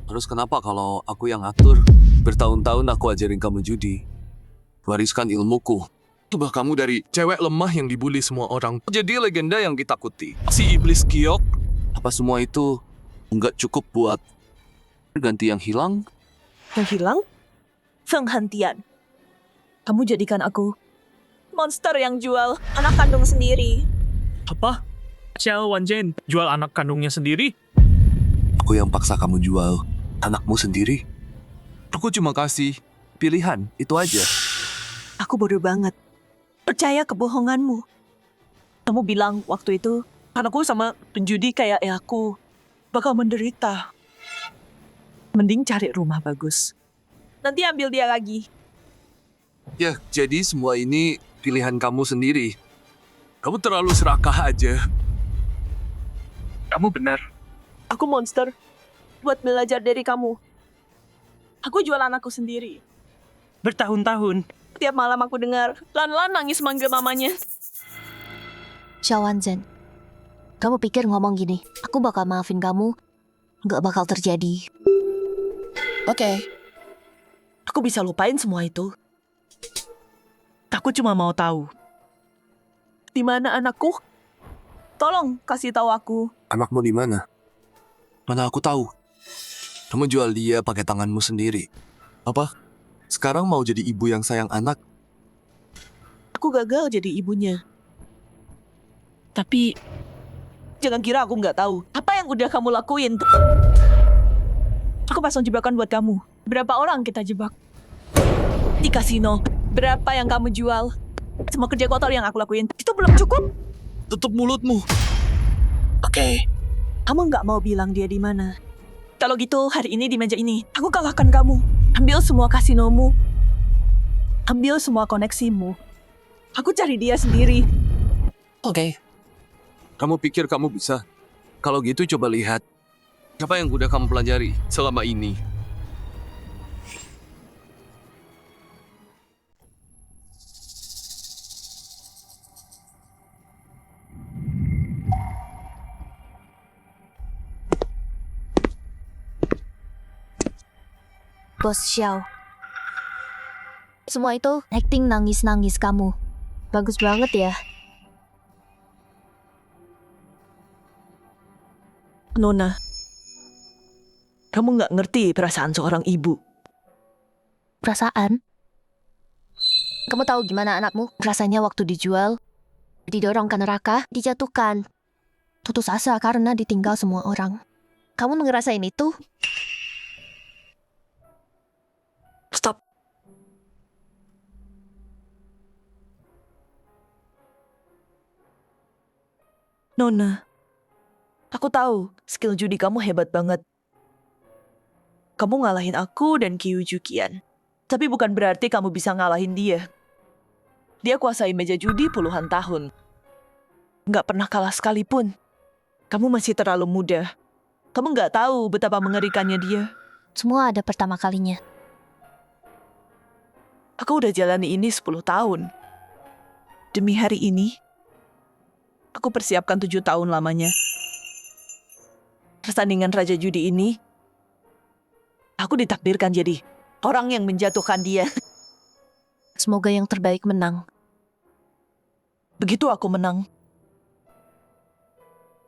Terus kenapa kalau aku yang atur? Bertahun-tahun aku ajarin kamu judi. Wariskan ilmuku. Ubah kamu dari cewek lemah yang dibully semua orang jadi legenda yang ditakuti. Si iblis Giok. Apa semua itu nggak cukup buat ganti yang hilang? Yang hilang? Penghentian. Kamu jadikan aku monster yang jual anak kandung sendiri. Apa? Xiao Wanzhen jual anak kandungnya sendiri? Aku yang paksa kamu jual anakmu sendiri. Aku cuma kasih pilihan, itu aja. Aku bodoh banget. Percaya kebohonganmu. Kamu bilang waktu itu, anakku sama penjudi kayak aku bakal menderita. Mending cari rumah bagus. Nanti ambil dia lagi. Ya, jadi semua ini pilihan kamu sendiri. Kamu terlalu serakah aja. Kamu benar. Aku monster. Buat belajar dari kamu. Aku jual anakku sendiri. Bertahun-tahun. Tiap malam aku dengar Lan nangis manggil mamanya. Xiao Wanzhen, kamu pikir ngomong gini, aku bakal maafin kamu, nggak bakal terjadi. Oke. Aku bisa lupain semua itu. Aku cuma mau tahu. Di mana anakku? Tolong kasih tahu aku. Anakmu di mana? Mana aku tahu. Kamu jual dia pakai tanganmu sendiri. Apa? Sekarang mau jadi ibu yang sayang anak? Aku gagal jadi ibunya. Tapi jangan kira aku nggak tahu apa yang udah kamu lakuin. Aku pasang jebakan buat kamu. Berapa orang kita jebak? Di kasino, berapa yang kamu jual? Semua kerja kotor yang aku lakuin, itu belum cukup? Tutup mulutmu. Oke. Kamu nggak mau bilang dia di mana? Kalau gitu, hari ini di meja ini, aku kalahkan kamu. Ambil semua kasinomu. Ambil semua koneksimu. Aku cari dia sendiri. Oke. Kamu pikir kamu bisa? Kalau gitu coba lihat. Apa yang udah kamu pelajari selama ini? Bos Xiao. Semua itu acting nangis-nangis kamu. Bagus banget ya. Nona, kamu nggak ngerti perasaan seorang ibu. Perasaan? Kamu tahu gimana anakmu rasanya waktu dijual, didorong ke neraka, dijatuhkan, putus asa karena ditinggal semua orang. Kamu ngerasain itu? Stop. Nona, aku tahu skill judi kamu hebat banget. Kamu ngalahin aku dan Kyu Jukian. Tapi bukan berarti kamu bisa ngalahin dia. Dia kuasai meja judi puluhan tahun. Nggak pernah kalah sekalipun. Kamu masih terlalu muda. Kamu nggak tahu betapa mengerikannya dia. Semua ada pertama kalinya. Aku udah jalani ini 10 tahun. Demi hari ini, aku persiapkan 7 tahun lamanya. Pertandingan Raja Judi ini, aku ditakdirkan jadi orang yang menjatuhkan dia. Semoga yang terbaik menang. Begitu aku menang,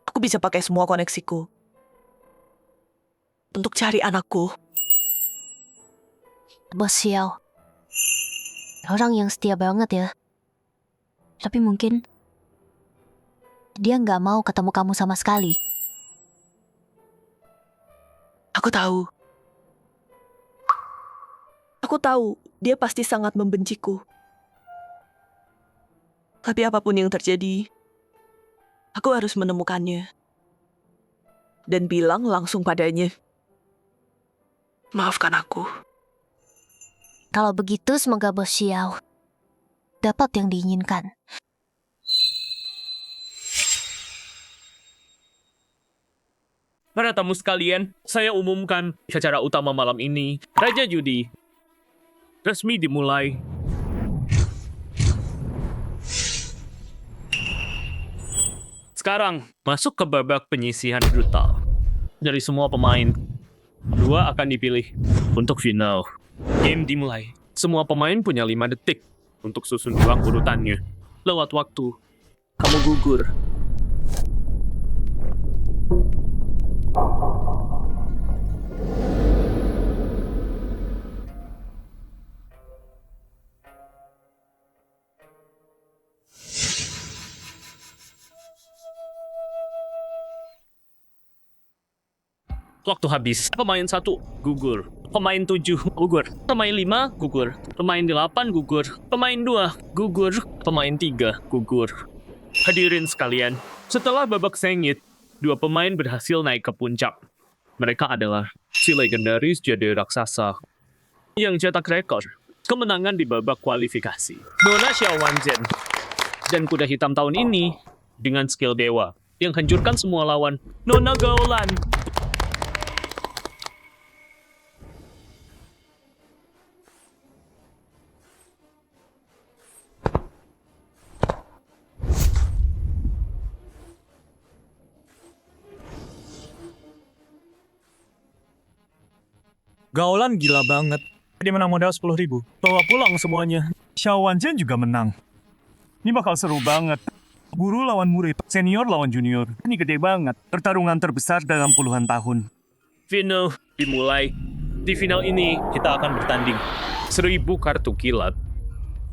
aku bisa pakai semua koneksiku untuk cari anakku. Bos Xiao. Orang yang setia banget ya. Tapi mungkin dia nggak mau ketemu kamu sama sekali. Aku tahu. Aku tahu dia pasti sangat membenciku. Tapi apapun yang terjadi, aku harus menemukannya. Dan bilang langsung padanya. Maafkan aku. Kalau begitu semoga Bos Xiao dapat yang diinginkan. Para tamu sekalian, saya umumkan acara utama malam ini, Raja Judi. Resmi dimulai. Sekarang, masuk ke babak penyisihan brutal. Dari semua pemain, 2 akan dipilih untuk final. Game dimulai. Semua pemain punya 5 detik untuk susun ulang urutannya. Lewat waktu, kamu gugur. Waktu habis. Pemain 1 gugur. Pemain 7 gugur. Pemain 5 gugur. Pemain 8 gugur. Pemain 2 gugur. Pemain 3 gugur. Hadirin sekalian, setelah babak sengit, 2 pemain berhasil naik ke puncak. Mereka adalah si legendaris jadi raksasa yang cetak rekor kemenangan di babak kualifikasi, Nona Xiaowanzhen, dan kuda hitam tahun ini dengan skill dewa yang hancurkan semua lawan, Nona Gaolan. Gaolan gila banget. Dia menang modal 10.000. Bawa pulang semuanya. Xiaowanzhen juga menang. Ini bakal seru banget. Guru lawan murid, senior lawan junior. Ini gede banget. Pertarungan terbesar dalam puluhan tahun. Final dimulai. Di final ini, kita akan bertanding 1.000 kartu kilat.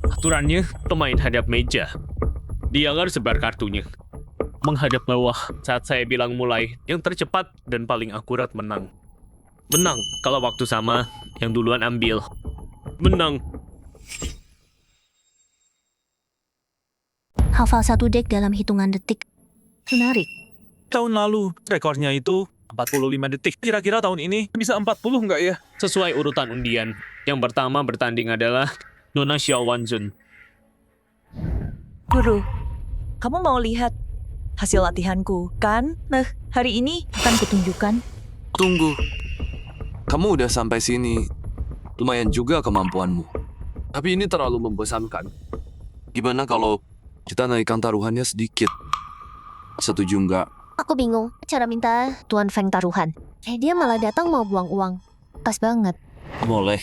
Aturannya, pemain hadap meja. Dialar sebar kartunya. Menghadap bawah saat saya bilang mulai, yang tercepat dan paling akurat menang. Menang kalau waktu sama, yang duluan ambil. Menang. Hafal 1 deck dalam hitungan detik. Menarik. Tahun lalu, rekornya itu 45 detik. Kira-kira tahun ini bisa 40 nggak ya? Sesuai urutan undian, yang pertama bertanding adalah Nona Xiaowanzhen. Guru, kamu mau lihat hasil latihanku, kan? Nah, hari ini akan kutunjukkan. Tunggu. Kamu udah sampai sini. Lumayan juga kemampuanmu. Tapi ini terlalu membosankan. Gimana kalau kita naikkan taruhannya sedikit? Setuju nggak? Aku bingung cara minta Tuan Feng taruhan. Dia malah datang mau buang uang. Pas banget. Boleh.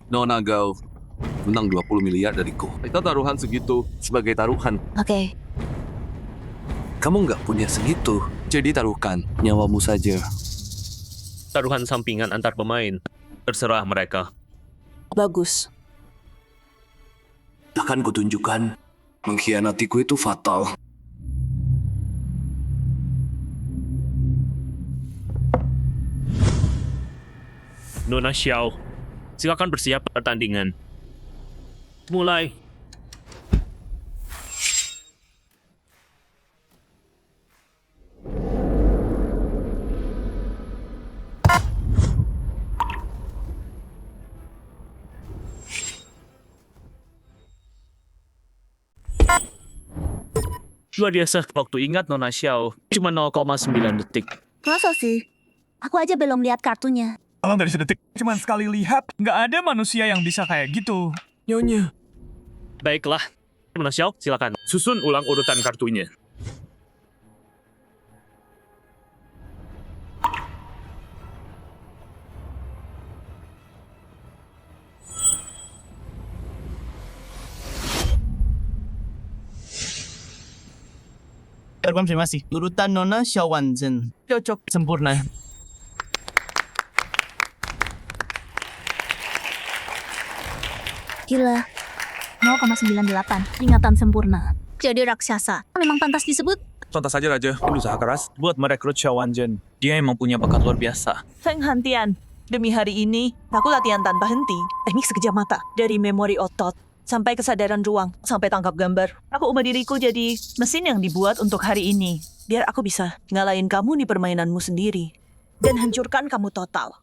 Nona Gao menang 20 miliar dariku. Kita taruhan segitu sebagai taruhan. Oke. Kamu nggak punya segitu. Jadi taruhkan nyawamu saja. Taruhan sampingan antar pemain. Terserah mereka. Bagus. Akan kutunjukkan. Mengkhianatiku itu fatal. Nona Xiao, silakan bersiap pertandingan. Mulai. Luar biasa, waktu ingat Nona Xiao, cuma 0,9 detik. Masa sih? Aku aja belum lihat kartunya. Kalau dari sedetik, cuma sekali lihat, nggak ada manusia yang bisa kayak gitu. Nyonya. Baiklah, Nona Xiao, silakan susun ulang urutan kartunya. Terkonfirmasi. Urutan Nona Xiaowanzhen. Cocok, sempurna. Gila. 0,98. Peringatan sempurna. Jadi raksasa. Memang pantas disebut. Contoh saja Raja, berusaha keras buat merekrut Xiaowanzhen. Dia emang punya bakat luar biasa. Feng Hantian, demi hari ini, aku latihan tanpa henti. Teknik sekejap mata. Dari memori otot, sampai kesadaran ruang, sampai tangkap gambar. Aku ubah diriku jadi mesin yang dibuat untuk hari ini. Biar aku bisa ngalahin kamu di permainanmu sendiri. Dan hancurkan kamu total.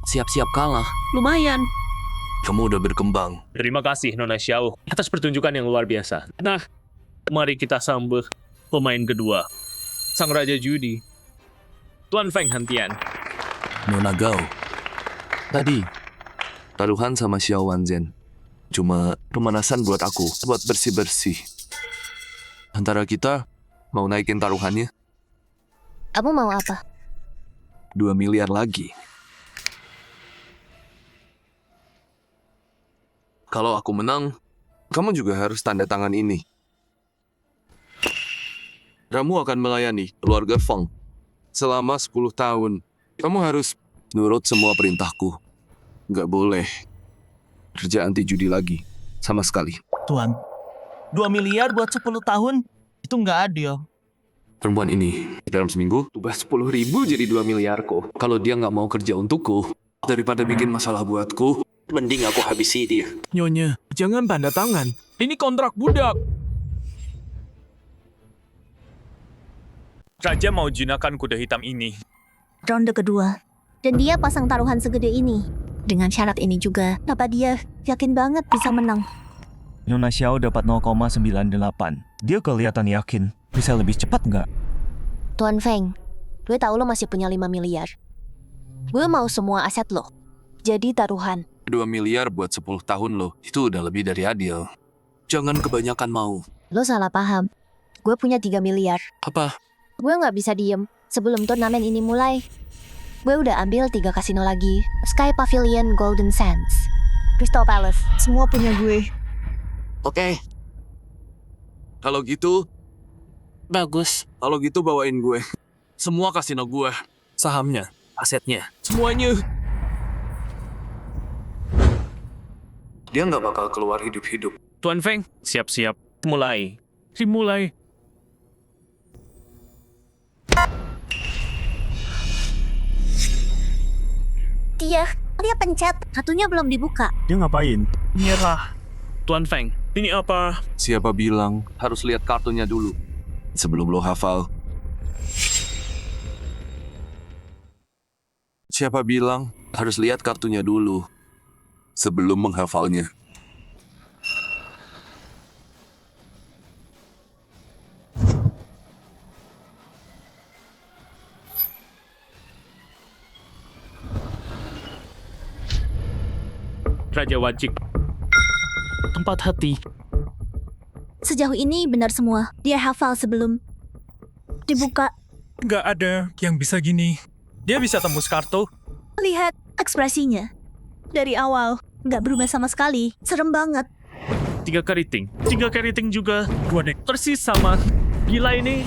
Siap-siap kalah. Lumayan. Kamu udah berkembang. Terima kasih Nona Xiao atas pertunjukan yang luar biasa. Nah, mari kita sambut pemain kedua. Sang Raja Judi, Tuan Feng Hantian. Nona Gao. Tadi, taruhan sama Xiaowanzhen. Cuma pemanasan buat aku, buat bersih-bersih. Antara kita, mau naikin taruhannya? Kamu mau apa? 2 miliar lagi. Kalau aku menang, kamu juga harus tanda tangan ini. Kamu akan melayani keluarga Feng selama 10 tahun. Kamu harus nurut semua perintahku. Nggak boleh kerja anti judi lagi, sama sekali. Tuan, 2 miliar buat 10 tahun? Itu nggak adil. Perempuan ini dalam seminggu ubah 10.000 jadi 2 miliarku. Kalau dia nggak mau kerja untukku, daripada bikin masalah buatku, mending aku habisi dia. Nyonya, jangan tanda tangan. Ini kontrak budak. Raja mau jinakkan kuda hitam ini. Ronde kedua. Dan dia pasang taruhan segede ini. Dengan syarat ini juga, apa dia yakin banget bisa menang? Nona Xiao dapat 0,98. Dia kelihatan yakin. Bisa lebih cepat nggak? Tuan Feng, gue tahu lo masih punya 5 miliar. Gue mau semua aset lo. Jadi taruhan. 2 miliar buat 10 tahun loh. Itu udah lebih dari adil. Jangan kebanyakan mau. Lo salah paham. Gue punya 3 miliar. Apa? Gue nggak bisa diem sebelum turnamen ini mulai. Gue udah ambil 3 kasino lagi. Sky Pavilion, Golden Sands, Crystal Palace. Semua punya gue. Oke. Kalau gitu, bagus. Kalau gitu bawain gue. Semua kasino gue. Sahamnya, asetnya, semuanya. Dia nggak bakal keluar hidup-hidup. Tuan Feng, siap-siap. Mulai. Dimulai. Dia pencet. Kartunya belum dibuka. Dia ngapain? Nyerah. Tuan Feng, ini apa? Siapa bilang harus lihat kartunya dulu sebelum lo hafal? Siapa bilang harus lihat kartunya dulu sebelum menghafalnya? Raja Wajik. Tempat hati. Sejauh ini benar semua. Dia hafal sebelum dibuka. Nggak ada yang bisa gini. Dia bisa tembus kartu. Lihat ekspresinya. Dari awal, nggak berubah sama sekali. Serem banget. 3 keriting. 3 keriting juga. 2 dek. Persis sama. Gila ini.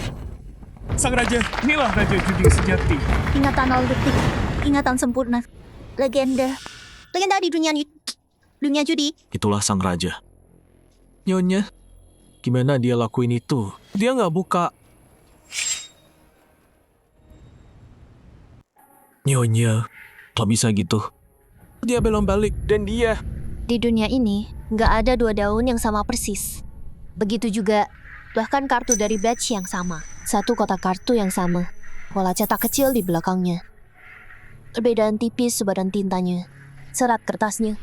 Sang Raja. Inilah Raja Judi sejati. Ingatan 0 detik. Ingatan sempurna. Legenda. Legenda di dunia judi. Itulah sang raja. Nyonya, gimana dia lakuin itu? Dia nggak buka. Nyonya, kok bisa gitu? Dia belum balik dan dia... Di dunia ini, nggak ada 2 daun yang sama persis. Begitu juga, bahkan kartu dari batch yang sama. 1 kotak kartu yang sama. Pola cetak kecil di belakangnya. Perbedaan tipis sebadan tintanya. Serat kertasnya.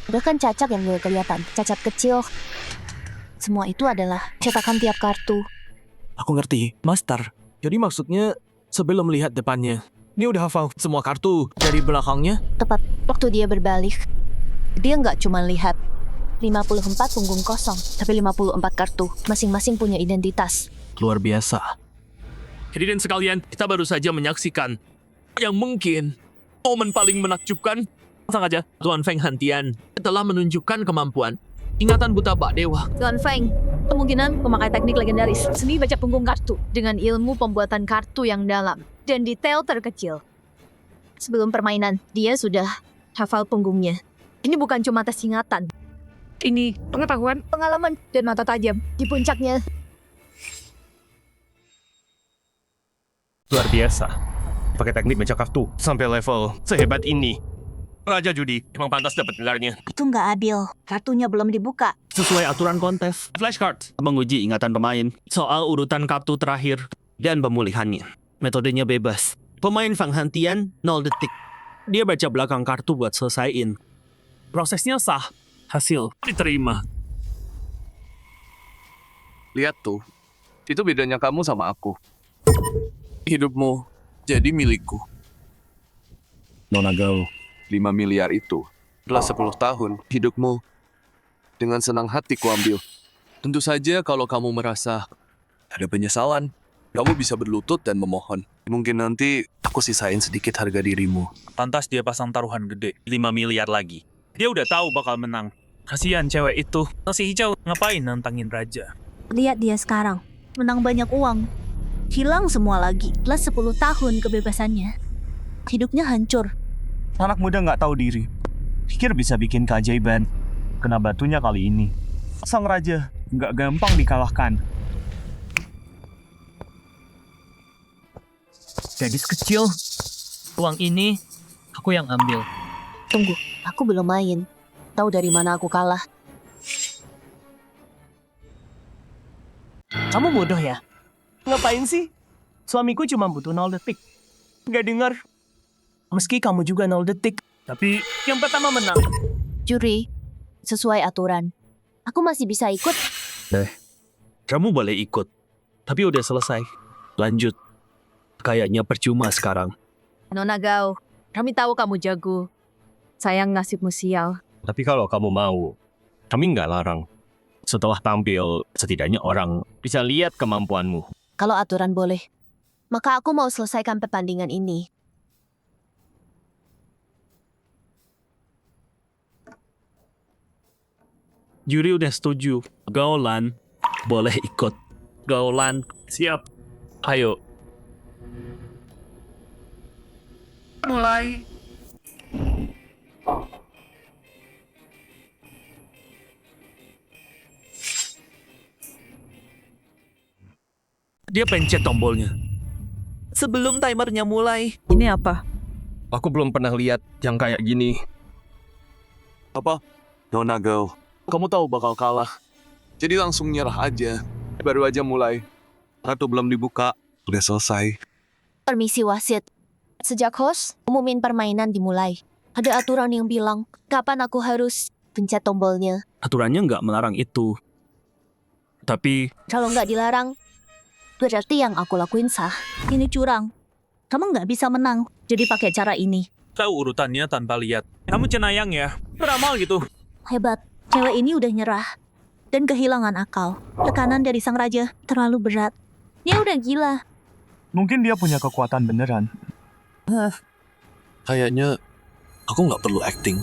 Bahkan cacat yang gak kelihatan. Cacat kecil. Semua itu adalah cetakan tiap kartu. Aku ngerti, Master. Jadi maksudnya sebelum melihat depannya, dia udah hafal semua kartu dari belakangnya? Tepat waktu dia berbalik, dia nggak cuma lihat 54 punggung kosong, tapi 54 kartu. Masing-masing punya identitas. Luar biasa. Hadirin sekalian, kita baru saja menyaksikan yang mungkin momen paling menakjubkan. Sang Raja, Tuan Feng Hantian telah menunjukkan kemampuan ingatan buta Bak Dewa. Tuan Feng, kemungkinan pemakai teknik legendaris seni baca punggung kartu dengan ilmu pembuatan kartu yang dalam dan detail terkecil. Sebelum permainan, dia sudah hafal punggungnya. Ini bukan cuma tes ingatan. Ini pengetahuan, pengalaman, dan mata tajam di puncaknya. Luar biasa. Pakai teknik baca kartu sampai level sehebat ini. Raja Judi emang pantas dapat gelarnya. Itu nggak adil. Kartunya belum dibuka. Sesuai aturan kontes, Flashcard menguji ingatan pemain soal urutan kartu terakhir dan pemulihannya. metodenya bebas. Pemain Feng Hantian 0 detik. Dia baca belakang kartu buat selesaiin. Prosesnya sah. Hasil diterima. Lihat tuh, itu bedanya kamu sama aku. Hidupmu jadi milikku. Nona Gao. 5 miliar itu setelah 10 tahun hidupmu dengan senang hati kuambil. Tentu saja kalau kamu merasa ada penyesalan. Kamu bisa berlutut dan memohon. Mungkin nanti aku sisain sedikit harga dirimu. Pantas dia pasang taruhan gede, 5 miliar lagi. Dia udah tahu bakal menang. Kasihan cewek itu. Nasi hijau ngapain nantangin raja? Lihat dia sekarang, menang banyak uang. Hilang semua lagi, plus 10 tahun kebebasannya. Hidupnya hancur. Anak muda nggak tahu diri. Pikir bisa bikin keajaiban. Kena batunya kali ini. Sang raja nggak gampang dikalahkan. Gadis kecil, uang ini aku yang ambil. Tunggu, aku belum main. Tahu dari mana aku kalah? Kamu bodoh ya? Ngapain sih? Suamiku cuma butuh 0 detik. Nggak dengar. Meski kamu juga 0 detik. Tapi yang pertama menang. Juri, sesuai aturan. Aku masih bisa ikut. Kamu boleh ikut. Tapi udah selesai. Lanjut. Kayaknya percuma sekarang. Nona Gao, kami tahu kamu jago. Sayang nasibmu sial. Tapi kalau kamu mau, kami nggak larang. Setelah tampil, setidaknya orang bisa lihat kemampuanmu. Kalau aturan boleh, maka aku mau selesaikan pertandingan ini. Juri udah setuju. Gaolan boleh ikut. Gaolan siap. Ayo. Mulai. Dia pencet tombolnya. Sebelum timernya mulai. Ini apa? Aku belum pernah lihat yang kayak gini. Apa? Nona Gao, kamu tahu bakal kalah. Jadi langsung nyerah aja. Baru aja mulai. Kartu belum dibuka. Udah selesai. Permisi wasit. Sejak host umumin permainan dimulai, ada aturan yang bilang kapan aku harus pencet tombolnya. Aturannya nggak melarang itu. Tapi Kalau nggak dilarang, berarti yang aku lakuin sah. Ini curang. Kamu nggak bisa menang, jadi pakai cara ini. Tahu urutannya tanpa lihat. Kamu cenayang ya? Beramal gitu. Hebat, cewek ini udah nyerah. Dan kehilangan akal. Tekanan dari sang raja terlalu berat. Dia udah gila. Mungkin dia punya kekuatan beneran. Kayaknya aku nggak perlu acting.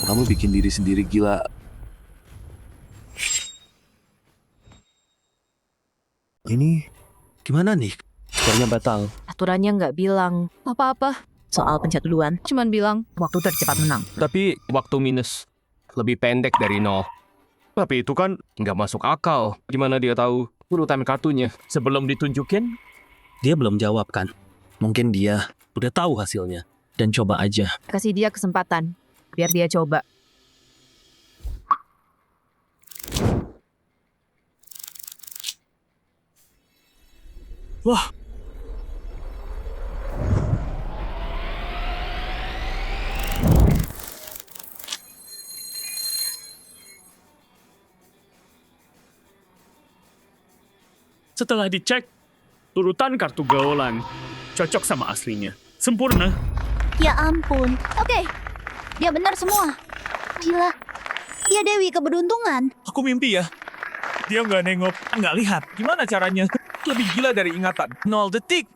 Kamu bikin diri sendiri gila. ini gimana nih? Skornya batal. Aturannya nggak bilang apa-apa soal pencet duluan. Cuman bilang waktu tercepat menang. Tapi waktu minus lebih pendek dari 0. Tapi itu kan nggak masuk akal. Gimana dia tahu urutan kartunya sebelum ditunjukin? Dia belum jawab kan? Mungkin dia udah tahu hasilnya. Dan coba aja. Kasih dia kesempatan. Biar dia coba. Wah. Setelah dicek, urutan kartu gaolan cocok sama aslinya. Sempurna. Ya ampun. Oke, dia benar semua. Gila, dia Dewi keberuntungan. Aku mimpi ya. Dia nggak nengok, nggak lihat. Gimana caranya? Lebih gila dari ingatan. 0 detik.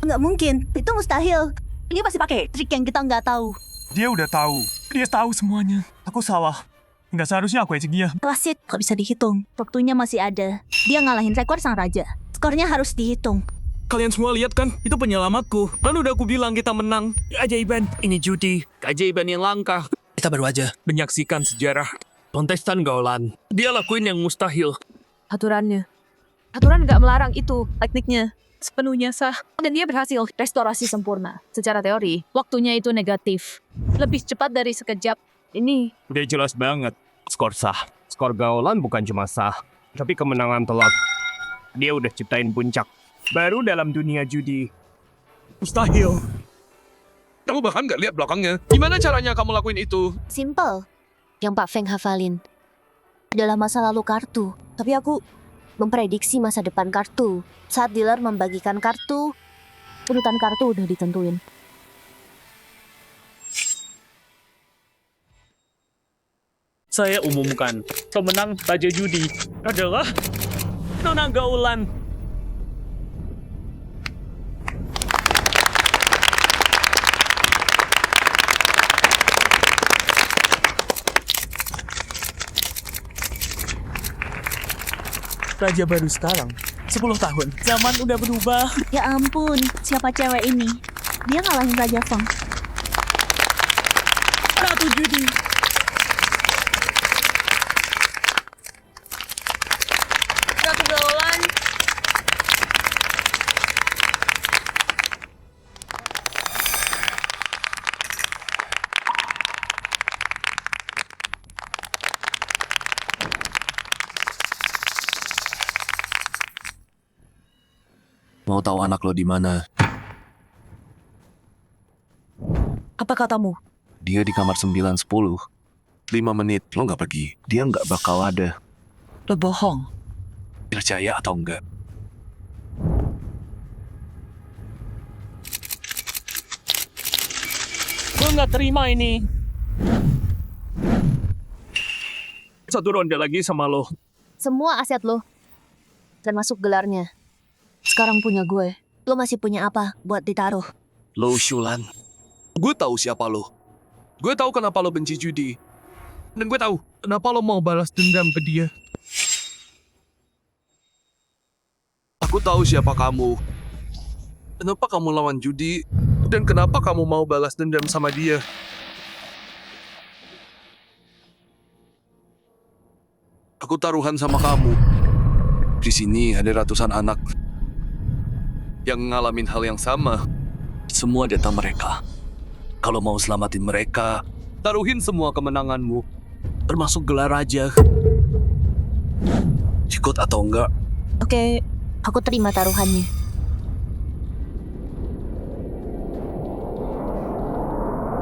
Nggak mungkin, itu mustahil. Dia pasti pakai trik yang kita nggak tahu. Dia udah tahu. Dia tahu semuanya. Aku salah. Nggak seharusnya aku ejek dia. Wasit nggak bisa dihitung. Waktunya masih ada. Dia ngalahin rekor sang raja. Skornya harus dihitung. Kalian semua lihat kan? Itu penyelamatku. Kan udah aku bilang kita menang. Keajaiban. Ini judi. Keajaiban yang langka. Kita baru aja Menyaksikan sejarah. kontestan gaolan. Dia lakuin yang mustahil. Aturannya. Aturan nggak melarang itu. Tekniknya sepenuhnya sah. Dan dia berhasil restorasi sempurna. Secara teori, waktunya itu negatif. Lebih cepat dari sekejap. Ini Udah jelas banget. Skor sah. Skor gaolan bukan cuma sah, tapi kemenangan telak. Dia udah ciptain puncak baru dalam dunia judi. Mustahil. Kamu bahkan nggak lihat belakangnya. Gimana caranya kamu lakuin itu? Simple. Yang Pak Feng hafalin adalah masa lalu kartu. Tapi aku memprediksi masa depan kartu. Saat dealer membagikan kartu, urutan kartu udah ditentuin. Saya umumkan, pemenang Raja Judi adalah Nona Gaulan. Raja baru sekarang. 10 tahun. Zaman udah berubah. Ya ampun, siapa cewek ini? Dia ngalahin Raja Feng. Ratu Judi. Ratu Gaulan. Mau tahu anak lo di mana? Apa katamu? Dia di kamar 910. 5 menit, lo nggak pergi. Dia nggak bakal ada. Lo bohong. Percaya atau enggak? Gue nggak terima ini. Satu ronde lagi sama lo. Semua aset lo, termasuk gelarnya, sekarang punya gue. Lo masih punya apa buat ditaruh? Lo Shulan. Gue tahu siapa lo. Gue tahu kenapa lo benci judi. Dan gue tahu kenapa lo mau balas dendam ke dia. Aku tahu siapa kamu. Kenapa kamu lawan judi. Dan kenapa kamu mau balas dendam sama dia. Aku taruhan sama kamu. Di sini ada ratusan anak yang ngalamin hal yang sama. Semua data mereka. Kalau mau selamatin mereka, taruhin semua kemenanganmu, termasuk gelar raja. Ikut atau enggak? Oke, aku terima taruhannya.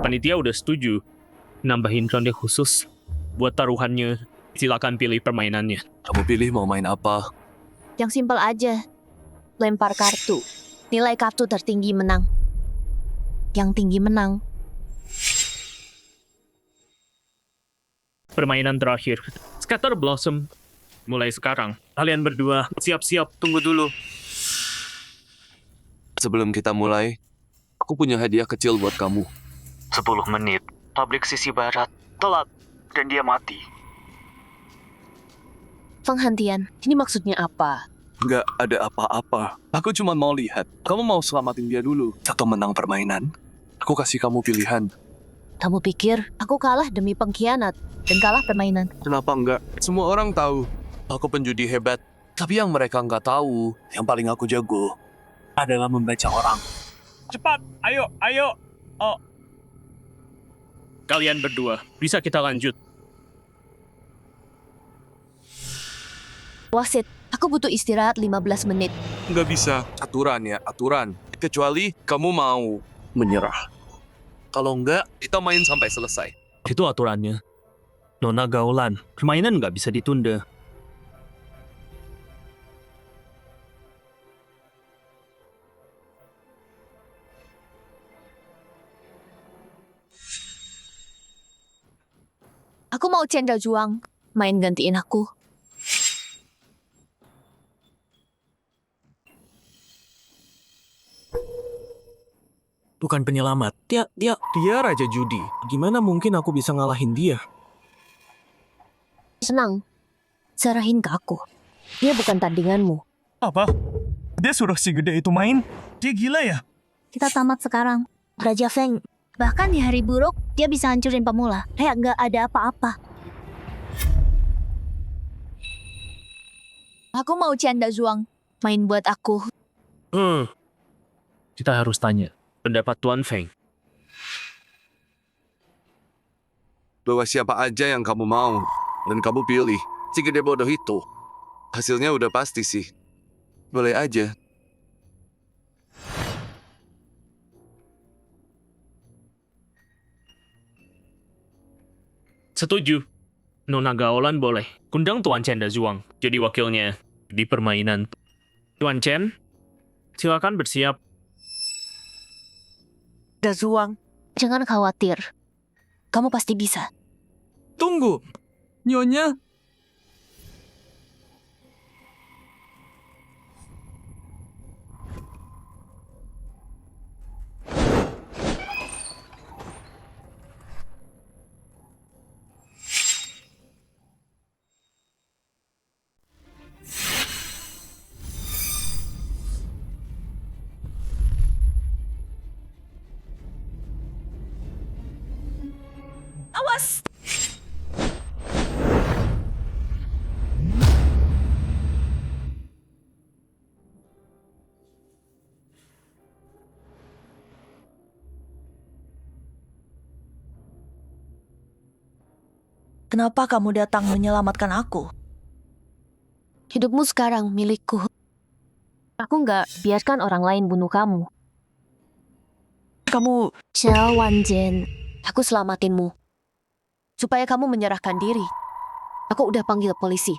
Panitia udah setuju nambahin ronde khusus buat taruhannya. Silakan pilih permainannya. Kamu pilih mau main apa? Yang simpel aja. Lempar kartu. Nilai kartu tertinggi menang. Yang tinggi menang. Permainan terakhir, Scatter Blossom. Mulai sekarang, kalian berdua siap-siap, tunggu dulu. Sebelum kita mulai, aku punya hadiah kecil buat kamu. 10 menit. Pabrik sisi barat. Telat. Dan dia mati. Penghentian. Ini maksudnya apa? Nggak ada apa-apa. Aku cuma mau lihat. Kamu mau selamatin dia dulu atau menang permainan? Aku kasih kamu pilihan. Kamu pikir aku kalah demi pengkhianat dan kalah permainan? Kenapa enggak? Semua orang tahu aku penjudi hebat. Tapi yang mereka nggak tahu, yang paling aku jago, adalah membaca orang. Cepat, ayo, ayo. Oh. Kalian berdua, bisa kita lanjut. Wasit, aku butuh istirahat 15 menit. nggak bisa. Aturan ya, aturan. Kecuali kamu mau menyerah. Kalau enggak, kita main sampai selesai. Itu aturannya. Nona Gaulan, permainan nggak bisa ditunda. Aku mau Chandra Juang main gantiin aku. Bukan penyelamat. Dia raja judi. Gimana mungkin aku bisa ngalahin dia? Senang. Serahin ke aku. Dia bukan tandinganmu. Apa? Dia suruh si gede itu main? Dia gila ya? Kita tamat sekarang. Raja Feng. Bahkan di hari buruk, dia bisa hancurin pemula. Kayak nggak ada apa-apa. Aku mau Chandra Juang main buat aku. Kita harus tanya. Pendapat Tuan Feng. Bawa siapa aja yang kamu mau. Dan kamu pilih. Si gede bodoh itu. Hasilnya udah pasti sih. Boleh aja. Setuju. Nona Gaulan boleh. Kundang Tuan Chen Dazuang jadi wakilnya di permainan. Tuan Chen, silakan bersiap. Dazuang, jangan khawatir. Kamu pasti bisa. Tunggu. Nyonya. Awas! Kenapa kamu datang menyelamatkan aku? Hidupmu sekarang milikku. Aku nggak biarkan orang lain bunuh kamu. Kamu... Xiao Wanjian, aku selamatinmu. Supaya kamu menyerahkan diri. Aku udah panggil polisi.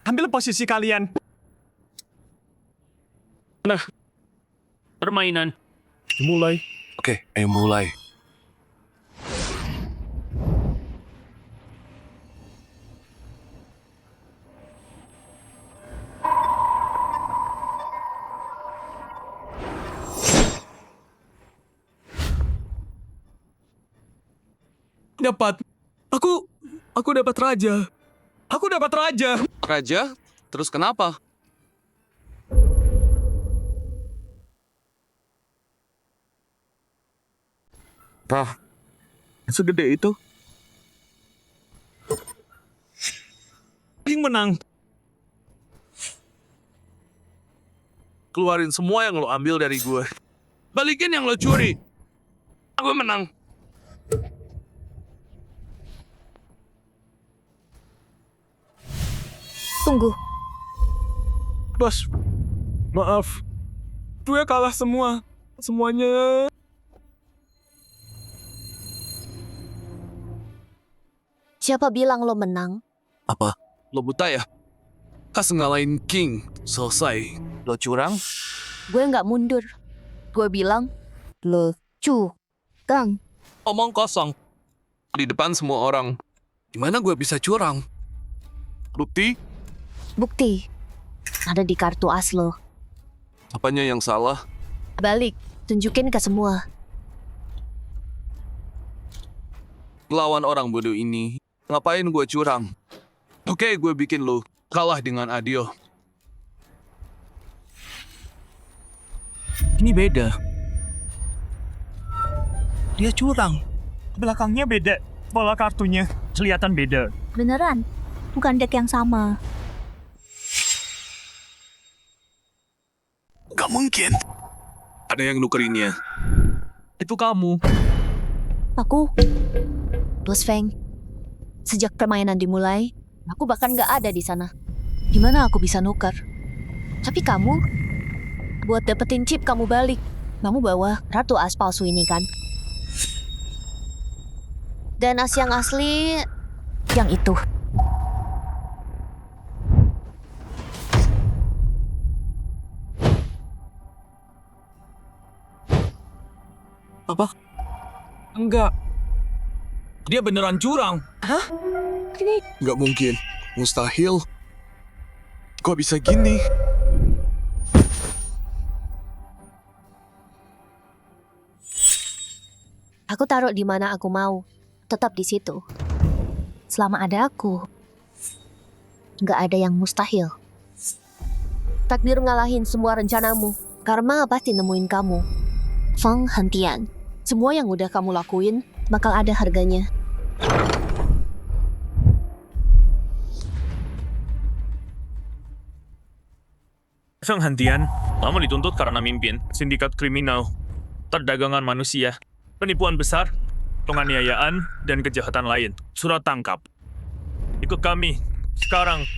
Ambil posisi kalian. Nah, permainan. Mulai. Oke, ayo mulai. Dapat. Aku dapat raja. Aku dapat raja. Raja? Terus kenapa? Segede itu. Yang menang. Keluarin semua yang lo ambil dari gue. Balikin yang lo curi. Gue menang. Tunggu. Bos, maaf. Gue kalah semua. Semuanya. Siapa bilang lo menang? Apa? Lo buta ya? Kas ngalahin King. Selesai. Lo curang? Gue nggak mundur. Gue bilang, lo curang. Omong kosong. Di depan semua orang. Gimana gue bisa curang? Bukti? Bukti. Ada di kartu as lo. Apanya yang salah? Balik. Tunjukin ke semua. Lawan orang bodoh ini. Ngapain gue curang? Oke, gue bikin lo kalah dengan Adio. Ini beda. Dia curang. Belakangnya beda. Pola kartunya kelihatan beda. Beneran? Bukan deck yang sama. Gak mungkin. Ada yang nukerinnya. Itu kamu. Aku. Bos Feng. Sejak permainan dimulai, aku bahkan nggak ada di sana. Gimana aku bisa nuker? Tapi kamu, buat dapetin chip kamu balik. Kamu bawa ratu as palsu ini kan? Dan as yang asli, yang itu. Apa? Enggak. Dia beneran curang. Hah? Gak mungkin. Mustahil. Kok bisa gini? Aku taruh di mana aku mau. Tetap di situ. Selama ada aku, nggak ada yang mustahil. Takdir ngalahin semua rencanamu. Karma pasti nemuin kamu. Feng Hentian. Semua yang udah kamu lakuin bakal ada harganya. Feng Hentian, kamu dituntut karena mimpin sindikat kriminal, perdagangan manusia, penipuan besar, penganiayaan, dan kejahatan lain. Surat tangkap. Ikut kami, sekarang.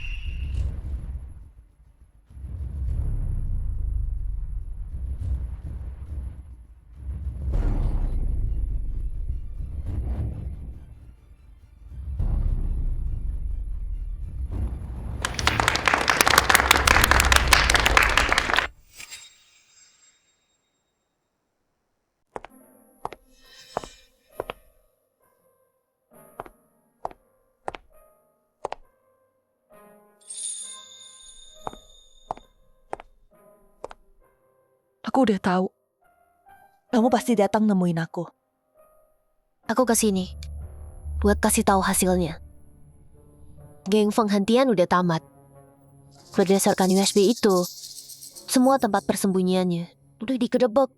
Aku udah tahu. Kamu pasti datang nemuin aku. Aku kesini buat kasih tahu hasilnya. Geng penghentian udah tamat. Berdasarkan USB itu, semua tempat persembunyiannya udah digerebek.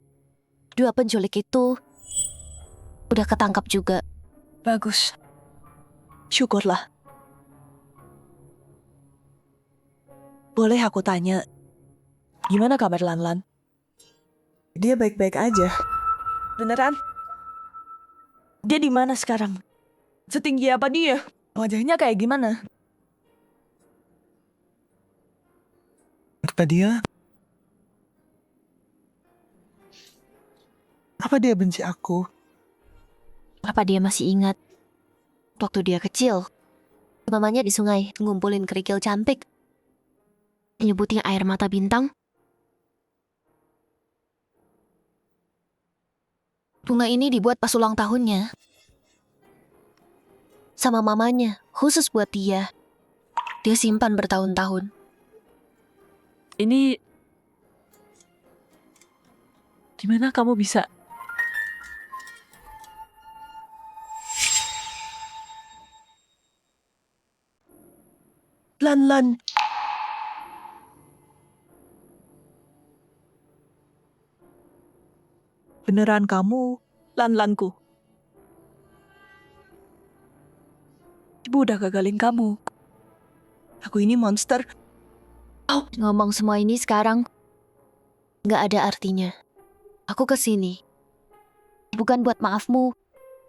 2 penculik itu udah ketangkap juga. Bagus. Syukurlah. Boleh aku tanya, gimana kabar Lan-Lan? Dia baik-baik aja. Beneran? Dia di mana sekarang? Setinggi apa dia? Wajahnya kayak gimana? Apa dia? Apa dia benci aku? Apa dia masih ingat waktu dia kecil? Mamanya di sungai ngumpulin kerikil cantik, nyebutnya air mata bintang. Bunga ini dibuat pas ulang tahunnya. Sama mamanya, khusus buat dia. Dia simpan bertahun-tahun. Ini... Gimana kamu bisa... Lan-Lan. Beneran kamu, Lan-Lanku. Ibu udah gagalin kamu. Aku ini monster. Ngomong semua ini sekarang gak ada artinya. Aku kesini bukan buat maafmu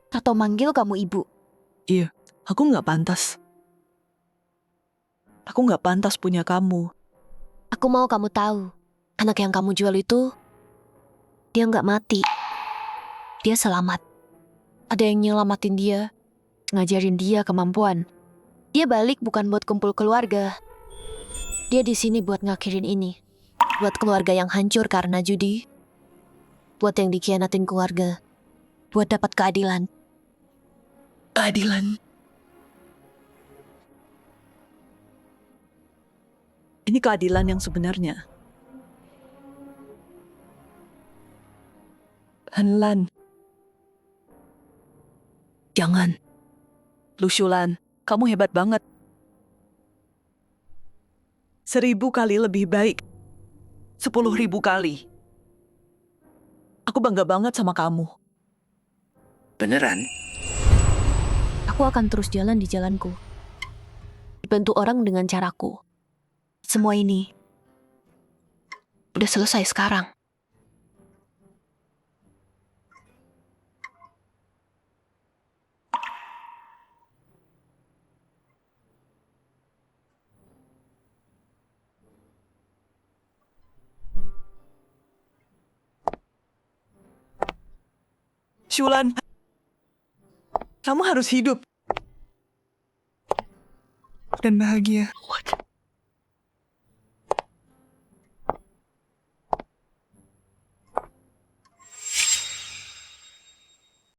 atau manggil kamu ibu. Iya, aku gak pantas. Aku gak pantas punya kamu. Aku mau kamu tahu, anak yang kamu jual itu, dia gak mati. Dia selamat. Ada yang nyelamatin dia, ngajarin dia kemampuan. Dia balik bukan buat kumpul keluarga. Dia di sini buat ngakhirin ini. Buat keluarga yang hancur karena judi. Buat yang dikhianatin keluarga. Buat dapat keadilan. Keadilan. Ini keadilan yang sebenarnya. Lan-Lan. Jangan. Lushulan, kamu hebat banget. 1000 kali lebih baik. 10.000 kali. Aku bangga banget sama kamu. Beneran? Aku akan terus jalan di jalanku. Dibantu orang dengan caraku. Semua ini udah selesai sekarang. Shulan, kamu harus hidup dan bahagia.